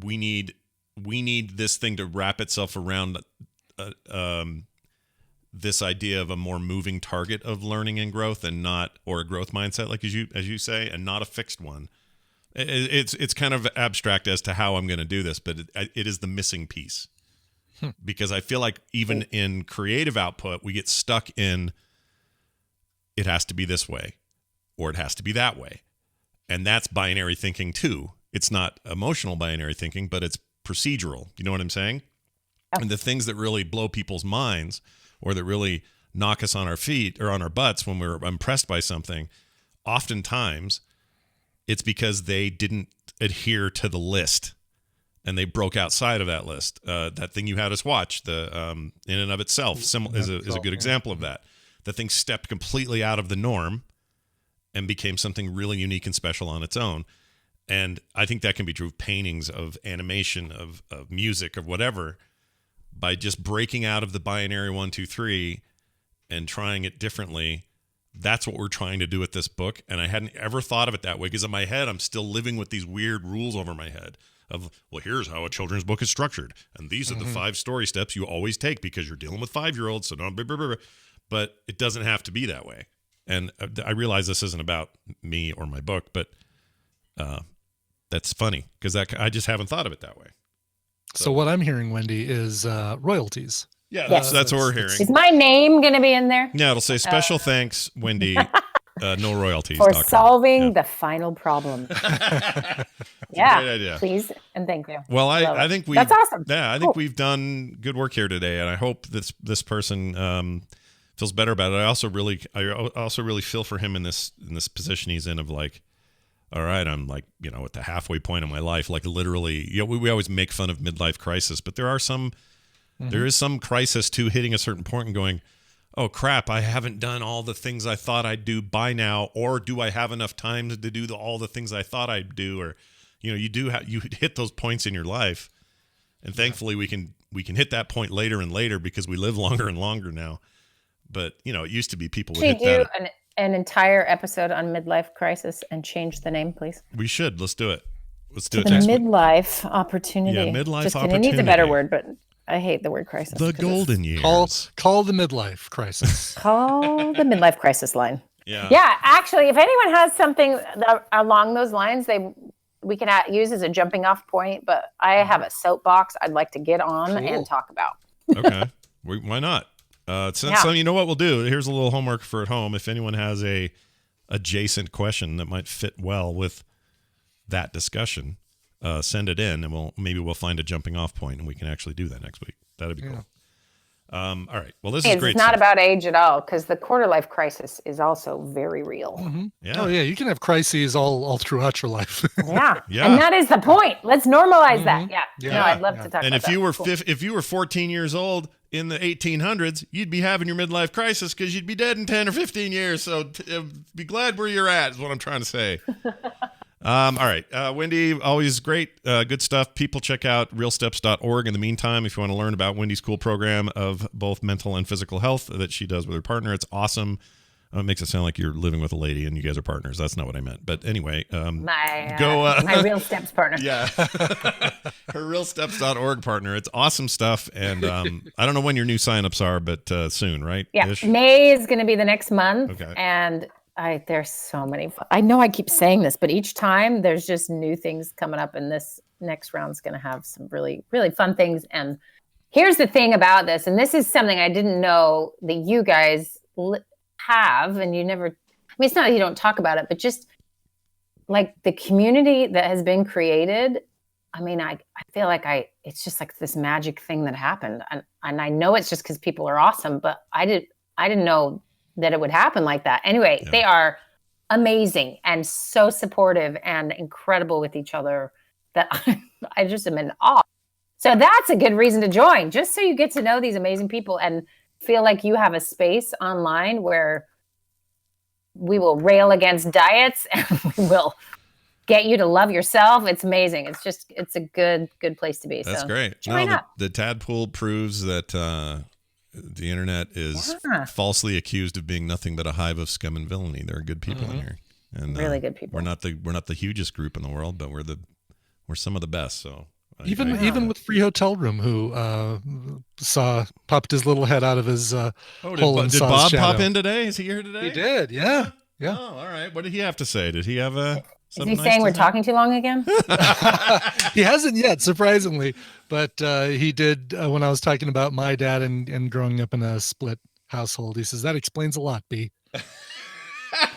we need this thing to wrap itself around this idea of a more moving target of learning and growth, and not, or a growth mindset, like as you say, and not a fixed one. It's kind of abstract as to how I'm going to do this, but it is the missing piece. Because I feel like even in creative output, we get stuck in it has to be this way or it has to be that way. And that's binary thinking too. It's not emotional binary thinking, but it's procedural. You know what I'm saying? Yeah. And the things that really blow people's minds, or that really knock us on our feet or on our butts when we're impressed by something, oftentimes it's because they didn't adhere to the list and they broke outside of that list. That thing you had us watch, the in and of itself, is a good example of that. The thing stepped completely out of the norm and became something really unique and special on its own. And I think that can be true of paintings, of animation, of music, of whatever, by just breaking out of the binary 1, 2, 3 and trying it differently. That's what we're trying to do with this book. And I hadn't ever thought of it that way, because in my head, I'm still living with these weird rules over my head of, well, here's how a children's book is structured. And these are the 5 story steps you always take because you're dealing with 5-year-olds. So don't, but it doesn't have to be that way. And I realize this isn't about me or my book, but that's funny because I just haven't thought of it that way. So what I'm hearing, Wendy, is royalties. Yeah, that's what we're hearing. Is my name going to be in there? Yeah, it'll say special thanks, Wendy. No royalties. For solving the final problem. Yeah, great idea. Please and thank you. Well, I think that's awesome. Yeah, I think we've done good work here today, and I hope this person feels better about it. I also really feel for him in this position he's in of like, all right, I'm like, at the halfway point of my life, like literally, we always make fun of midlife crisis, but there is some crisis too, hitting a certain point and going, oh crap, I haven't done all the things I thought I'd do by now, or do I have enough time to do all the things I thought I'd do? Or, you hit those points in your life, and thankfully we can hit that point later and later because we live longer and longer now. But it used to be people would hit that. An entire episode on midlife crisis and change the name, please. We should. Let's do it. Let's do it. The midlife opportunity. Yeah, midlife opportunity. It needs a better word, but I hate the word crisis. The golden years. Call the midlife crisis. Call the midlife crisis line. Yeah. Yeah. Actually, if anyone has something along those lines, we can use as a jumping off point. But I have a soapbox I'd like to get on and talk about. Okay. Why not? So you know what we'll do? Here's a little homework for at home. If anyone has a adjacent question that might fit well with that discussion, send it in, and we'll find a jumping off point, and we can actually do that next week. That'd be cool. All right. Well, this is great. It's not about age at all, because the quarter life crisis is also very real. Mm-hmm. Yeah. Oh yeah, you can have crises all throughout your life. Yeah. And that is the point. Let's normalize that. Yeah. No, I'd love to talk about that. And if you were 14 years old in the 1800s, you'd be having your midlife crisis because you'd be dead in 10 or 15 years. So be glad where you're at is what I'm trying to say. All right. Wendy, always great. Good stuff. People check out realsteps.org. In the meantime, if you want to learn about Wendy's cool program of both mental and physical health that she does with her partner, it's awesome. It makes it sound like you're living with a lady and you guys are partners. That's not what I meant. But anyway, my Real Steps partner. Yeah. Her realsteps.org partner. It's awesome stuff. And I don't know when your new signups are, but soon, right? Yeah. Ish? May is going to be the next month. Okay. And there's so many. I know I keep saying this, but each time there's just new things coming up, and this next round's going to have some really, really fun things. And here's the thing about this, and this is something I didn't know that you guys have, and you never. I mean, it's not that you don't talk about it, but just like the community that has been created. I mean, I feel like it's just like this magic thing that happened, and I know it's just because people are awesome, but I didn't know that it would happen like that. Anyway, They are amazing and so supportive and incredible with each other that I just am in awe. So that's a good reason to join, just so you get to know these amazing people and feel like you have a space online where we will rail against diets and we will get you to love yourself. It's amazing. It's a good place to be. That's great. The Tadpool proves that the internet is falsely accused of being nothing but a hive of scum and villainy. There are good people in here, and really good people. We're not the hugest group in the world, but we're some of the best. So even with Free Hotel Room, who popped his little head out of his hole and did saw Bob his shadow. pop in today? Is he here today? He did. Yeah. Oh, all right. What did he have to say? Did he have a? Is he saying we're talking too long again? He hasn't yet, surprisingly, but he did when I was talking about my dad and growing up in a split household. He says that explains a lot, B.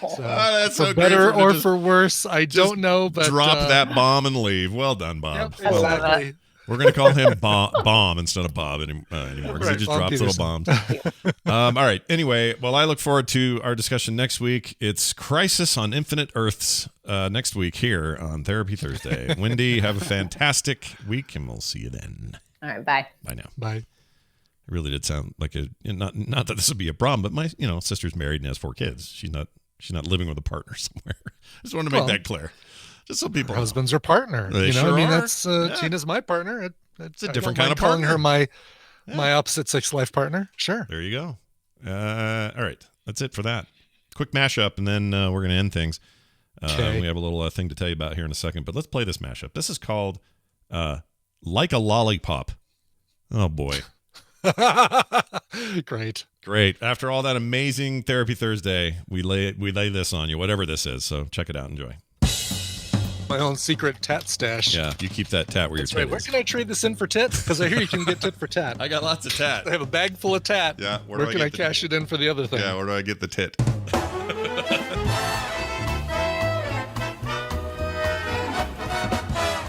So, that's for so better great or for worse, I don't know. But drop that bomb and leave. Well done, Bob. Yep, exactly. We're going to call him Bomb instead of Bob anymore because he just drops little bombs. All right. Anyway, well, I look forward to our discussion next week. It's Crisis on Infinite Earths next week here on Therapy Thursday. Wendy, have a fantastic week, and we'll see you then. All right. Bye. Bye now. Bye. It really did sound like not that this would be a problem, but my sister's married and has 4 kids. She's not living with a partner somewhere. I just want to make that clear. Just so people husbands are partner. They sure are. That's Gina's my partner. It's a different kind of partner. Calling her my opposite sex life partner. Sure. There you go. All right. That's it for that. Quick mashup, and then we're going to end things. Okay. We have a little thing to tell you about here in a second, but let's play this mashup. This is called Like a Lollipop. Oh, boy. Great. After all that amazing Therapy Thursday, we lay this on you, whatever this is. So check it out. Enjoy. My own secret tat stash. Yeah, you keep that tat where your tit is. Where can I trade this in for tit? Because I hear you can get tit for tat. I got lots of tat. I have a bag full of tat. Yeah. Where can I cash it in for the other thing? Yeah, where do I get the tit?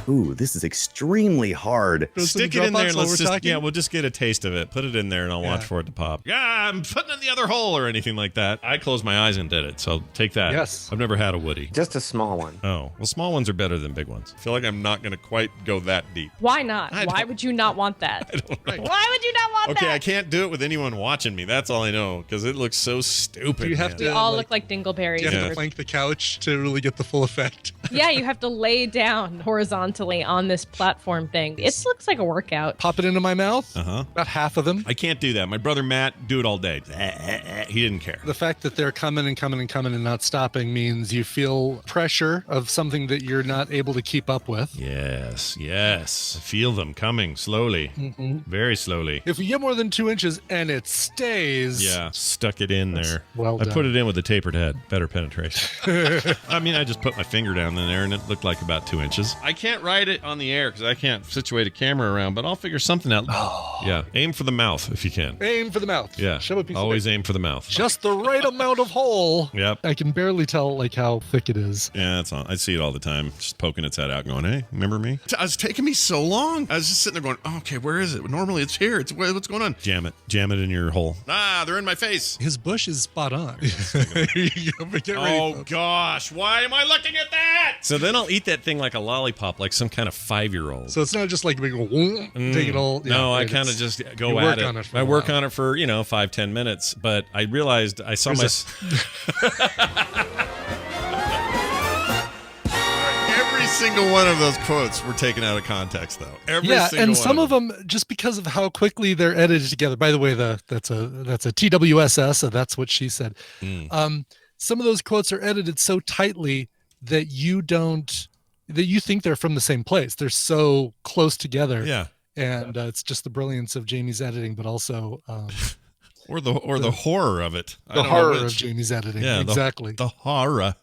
Ooh, this is extremely hard. Stick it in there and we'll just get a taste of it. Put it in there and I'll watch for it to pop. Yeah, I'm putting it in the other hole or anything like that. I closed my eyes and did it, so take that. Yes. I've never had a Woody. Just a small one. Oh, well, small ones are better than big ones. I feel like I'm not going to quite go that deep. Why not? Why would you not want that? I don't know. Why would you not want that? Okay, I can't do it with anyone watching me. That's all I know, because it looks so stupid. Do you have to We all look like dingleberries. You have to plank the couch to really get the full effect. Yeah, you have to lay down horizontally on this platform thing. It looks like a workout. Pop it into my mouth. About half of them. I can't do that. My brother Matt, do it all day. He didn't care. The fact that they're coming and coming and coming and not stopping means you feel pressure of something that you're not able to keep up with. Yes. I feel them coming slowly. Very slowly. If you get more than 2 inches and it stays. Yeah, stuck it in there. Well I done. put it in with a tapered head. Better penetration. I mean, I just put my finger down in there and it looked like about 2 inches. I can't write it on the air because I can't situate a camera around, but I'll figure something out. Yeah, aim for the mouth if you can. Aim for the mouth. Yeah, Shove a piece always of aim for the mouth. just the right amount of hole. Yep. I can barely tell like how thick it is. Yeah, that's all. I see it all the time. Just poking its head out, going, "Hey, remember me?" It was taking me so long. I was just sitting there going, oh, "Okay, where is it? Normally it's here. What's going on?" Jam it in your hole. Ah, they're in my face. His bush is spot on. Oh gosh, why am I looking at that? So then I'll eat that thing like a lollipop, like some kind of 5-year-old. So it's not just like we go take it all. Yeah, no, I right, kind of it's- just go you at work it. on it for I a work while. on it for 5-10 minutes, but I realized I saw There's Every single one of those quotes were taken out of context, though. Every single and one some of of them just because of how quickly they're edited together. By the way, that's a TWSS, so that's what she said. Some of those quotes are edited so tightly that you think they're from the same place. They're so close together. Yeah. And it's just the brilliance of Jamie's editing, but also or the horror of it. The horror of Jamie's editing. Yeah, exactly. The horror.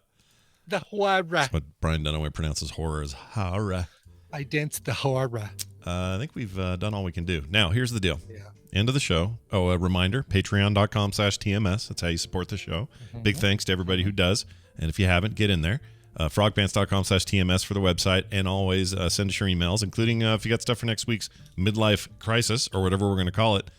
The horror. That's what Brian Dunaway pronounces horror as horror. I danced the horror. I think we've done all we can do. Now, here's the deal. Yeah. End of the show. Oh, a reminder, patreon.com/TMS. That's how you support the show. Big thanks to everybody who does. And if you haven't, get in there. Frogpants.com/TMS for the website. And always send us your emails, including if you got stuff for next week's midlife crisis or whatever we're going to call it.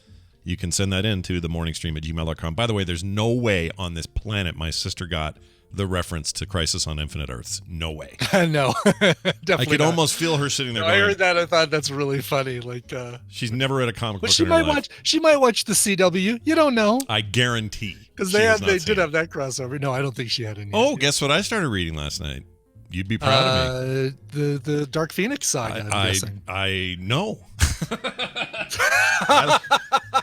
You can send that in to themorningstream@gmail.com. By the way, there's no way on this planet my sister got the reference to Crisis on Infinite Earths. No way. No, definitely I could not. almost feel her sitting there No, going, I heard that. I thought that's really funny. Like, she's never read a comic but book she in her might life. watch. She might watch the CW. You don't know, I guarantee. because she they has had. not They seen did it. have that crossover. No, I don't think she had any. Oh, guess what I started reading last night? You'd be proud of me. The Dark Phoenix saga. I'm guessing. I know.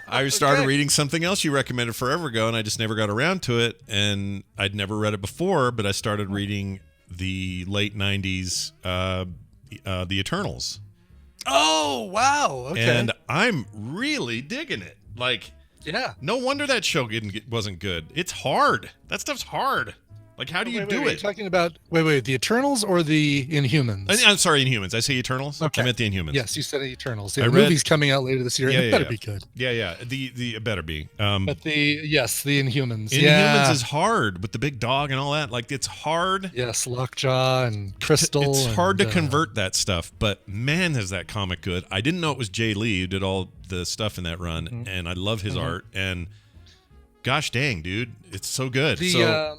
I started reading something else you recommended forever ago, and I just never got around to it. And I'd never read it before, but I started reading the late 90s, The Eternals. Oh, wow. Okay. And I'm really digging it. Like, yeah. No wonder that show wasn't good. It's hard. That stuff's hard. Like, how do you do You're it? talking about the Eternals or the Inhumans? I'm sorry, Inhumans. I say Eternals. Okay. I meant the Inhumans. Yes, you said Eternals. The I read- movie's coming out later this year. It better be good. Yeah. The it better be. But the Inhumans. Inhumans is hard with the big dog and all that. Like, it's hard. Yes, Lockjaw and Crystal. It's hard and, to convert that stuff, but man, is that comic good. I didn't know it was Jay Lee who did all the stuff in that run, and I love his art. And gosh dang, dude, it's so good. I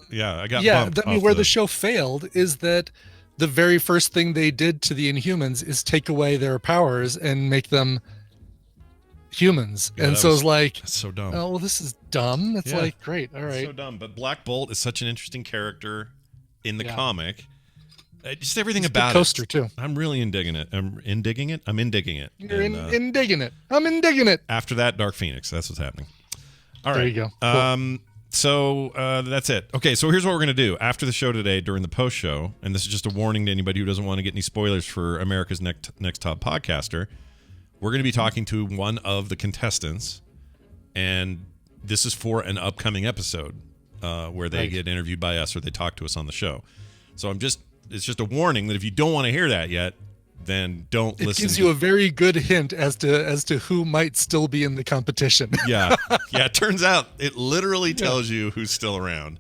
got bumped. I mean, where the show failed is that the very first thing they did to the Inhumans is take away their powers and make them humans. Yeah, and so it's like, that's so dumb. Oh, well, this is dumb. It's like, great, all right. So dumb. But Black Bolt is such an interesting character in the comic. Just everything He's a about good coaster, too. I'm really indigging it. I'm indigging it. You're indigging it. I'm indigging it. After that, Dark Phoenix. That's what's happening. All right. There you go. Cool. So that's it. Okay, so here's what we're going to do. After the show today, during the post show, and this is just a warning to anybody who doesn't want to get any spoilers for America's Next Top Podcaster, we're going to be talking to one of the contestants, and this is for an upcoming episode where they get interviewed by us or they talk to us on the show. So it's just a warning that if you don't want to hear that yet, then don't listen. It gives you a very good hint as to who might still be in the competition. Yeah. It turns out it literally tells you who's still around.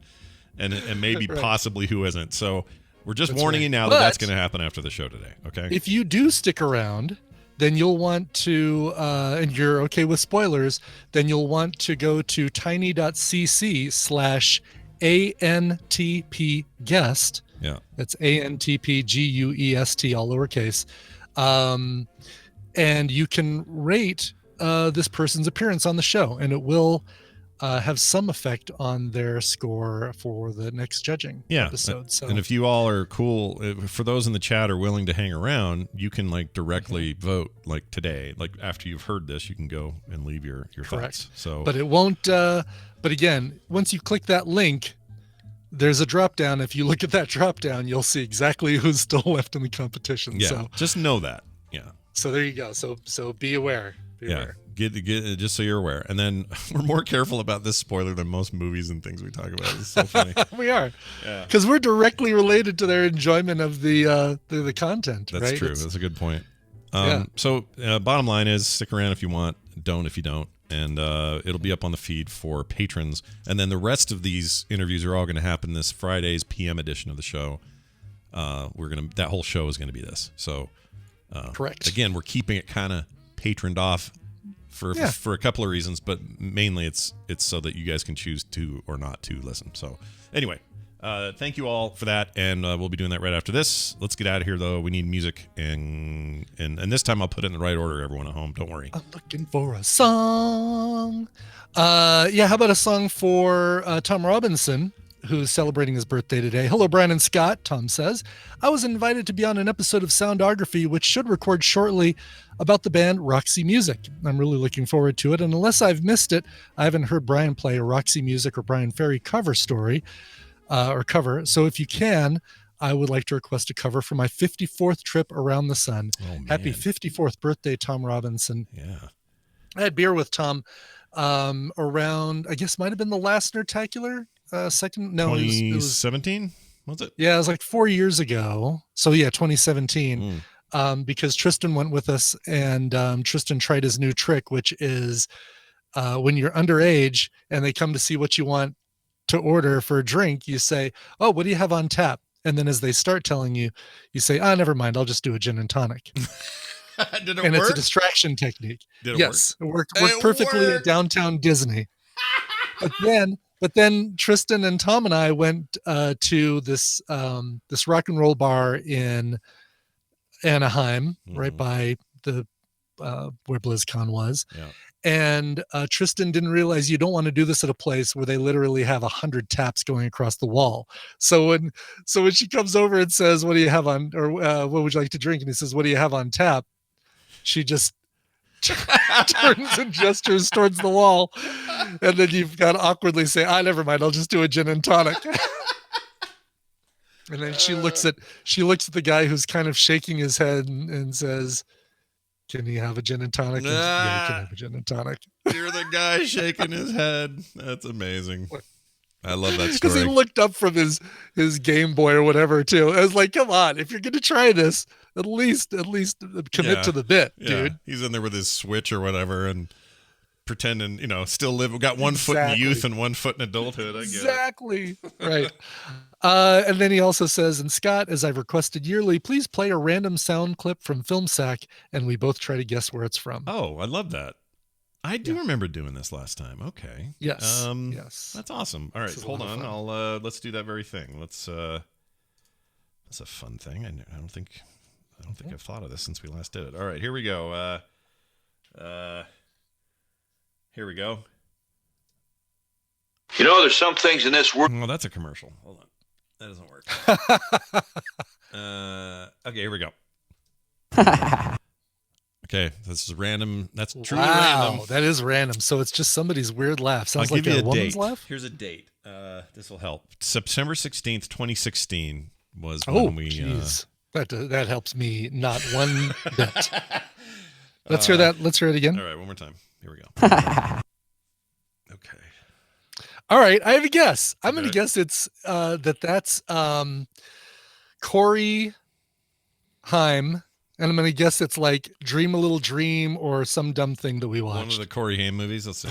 and maybe Right. possibly who isn't. So we're just That's warning right. you now But that's going to happen after the show today. Okay. if you do stick around, then you'll want to, and you're okay with spoilers, then you'll want to go to tiny.cc/ANTP guest. Yeah. That's ANTPGUEST, all lowercase. And you can rate this person's appearance on the show, and it will have some effect on their score for the next judging episode. So, and if you all are cool, for those in the chat are willing to hang around, you can like directly vote like today. Like after you've heard this, you can go and leave your thoughts. So, but it won't. But again, once you click that link, there's a drop down. If you look at that drop down, you'll see exactly who's still left in the competition. yeah, So just know that. Yeah. So there you go. So be aware. Be aware. Get just so you're aware. And then we're more careful about this spoiler than most movies and things we talk about. It's so funny. We are. Yeah. Because we're directly related to their enjoyment of the content. That's right? true. That's a good point. Yeah. So bottom line is stick around if you want, don't if you don't. And it'll be up on the feed for patrons. And then the rest of these interviews are all going to happen this Friday's PM edition of the show. That whole show is going to be this. So correct. Again, we're keeping it kind of patroned off for a couple of reasons, but mainly it's so that you guys can choose to or not to listen. So anyway, thank you all for that, and we'll be doing that right after this. Let's get out of here though. We need music, and this time I'll put it in the right order. Everyone at home, don't worry. I'm looking for a song. How about a song for Tom Robinson, who's celebrating his birthday today? Hello, Brian and Scott. Tom says, I was invited to be on an episode of Soundography, which should record shortly, about the band Roxy Music. I'm really looking forward to it. And unless I've missed it, I haven't heard Brian play a Roxy Music or Brian Ferry cover story or cover. So if you can, I would like to request a cover for my 54th trip around the sun. Happy 54th birthday, Tom Robinson. Yeah. I had beer with Tom around, I guess might have been the last Nerdtacular. Second, no, 2017 was it? Yeah, it was like 4 years ago. So yeah, 2017. Because Tristan went with us, and Tristan tried his new trick, which is when you're underage and they come to see what you want to order for a drink, you say, "Oh, what do you have on tap?" And then as they start telling you, you say, never mind, I'll just do a gin and tonic. Did it and work? it's a distraction technique. Did it Yes, work? It worked perfectly at downtown Disney. But then Tristan and Tom and I went to this rock and roll bar in Anaheim, right by the where BlizzCon was. Yeah. And Tristan didn't realize you don't want to do this at a place where they literally have 100 taps going across the wall. So when she comes over and says, "What do you have on?" or "What would you like to drink?" and he says, "What do you have on tap?" she just turns and gestures towards the wall, and then you've got to awkwardly say, never mind, I'll just do a gin and tonic." And then she looks at the guy who's kind of shaking his head and says, "Can he have a gin and tonic?" Yeah, he can have a gin and tonic. You're the guy shaking his head. That's amazing. I love that Because he story. looked up from his Game Boy or whatever too. I was like, come on, if you're gonna try this, at least commit to the bit, dude. He's in there with his Switch or whatever and pretending, still got one foot in youth and one foot in adulthood. I get Exactly. Right. And then he also says, "And Scott, as I've requested yearly, please play a random sound clip from Film Sack, and we both try to guess where it's from." Oh, I love that. I do remember doing this last time. Okay. Yes. Yes. That's awesome. All right, hold on. Let's do that very thing. That's a fun thing. I don't think I've thought of this since we last did it. All right, here we go. Here we go. There's some things in this world. Oh, that's a commercial. Hold on. That doesn't work. Okay, here we go. Okay, this is random. That's truly random. That is random. So it's just somebody's weird laugh. Sounds I'll like give you a woman's date. laugh. Here's a date. This will help. September 16th, 2016 was when we... geez. That helps me not one bit. Let's hear that. Let's hear it again. All right, one more time. Here we go. Okay. All right, I have a guess. I'm going to guess it's that's Corey Haim, and I'm going to guess it's like Dream a Little Dream or some dumb thing that we watched. One of the Corey Haim movies. Let's see.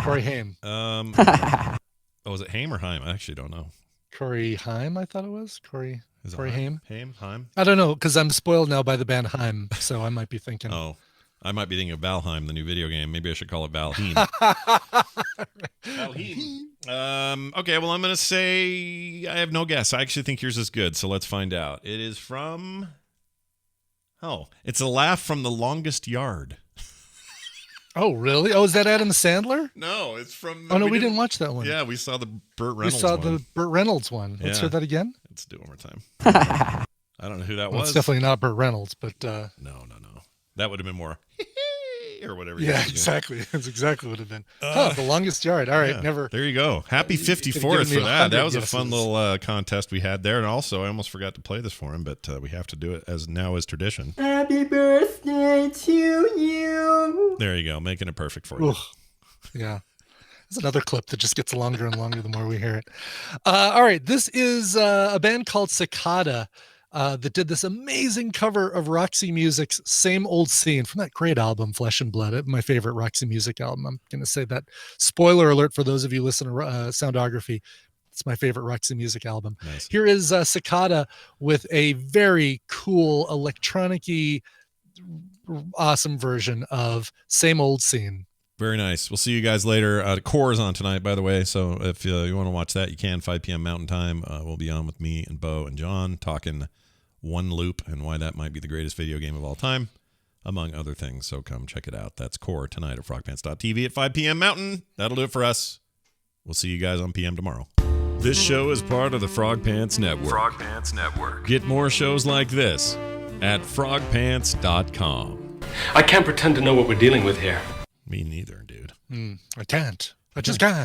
Corey Haim. Oh, is it Haim or Haim? I actually don't know. Corey Haim, I thought it was. Corey Haim? Haim? I don't know, because I'm spoiled now by the band Haim, so I might be thinking. Oh, I might be thinking of Valheim, the new video game. Maybe I should call it Valheim. Valheim. Okay, well, I'm going to say I have no guess. I actually think yours is good, so let's find out. It is from... Oh, it's a laugh from The Longest Yard. Oh, really? Oh, is that Adam Sandler? No, it's from... Oh, no, we didn't watch that one. Yeah, we saw the Burt Reynolds We saw one. the Burt Reynolds one. Let's hear that again. Let's do it one more time. I don't know who that Well, was. it's definitely not Burt Reynolds, but... No. That would have been more... or whatever. Yeah, exactly. That's exactly what it would have been. The Longest Yard. All right, yeah. never. There you go. Happy 54th for that. That was a fun guesses. little contest we had there. And also, I almost forgot to play this for him, but we have to do it as tradition. Happy birthday to you. There you go. Making it perfect for you. Ugh. Yeah. There's another clip that just gets longer and longer the more we hear it. All right. This is a band called Cicada that did this amazing cover of Roxy Music's Same Old Scene from that great album, Flesh and Blood. My favorite Roxy Music album. I'm going to say that. Spoiler alert for those of you listening to Soundography. It's my favorite Roxy Music album. Nice. Here is Cicada with a very cool electronic-y, awesome version of Same Old Scene. Very nice. We'll see you guys later. Core is on tonight, by the way. So if you want to watch that, you can. 5 p.m. Mountain Time. We'll be on with me and Bo and John talking One Loop and why that might be the greatest video game of all time, among other things. So come check it out. That's Core tonight at frogpants.tv at 5 p.m. Mountain. That'll do it for us. We'll see you guys on PM tomorrow. This show is part of the Frog Pants Network. Frog Pants Network. Get more shows like this at frogpants.com. I can't pretend to know what we're dealing with here. Me neither, dude. I can't. I just can't.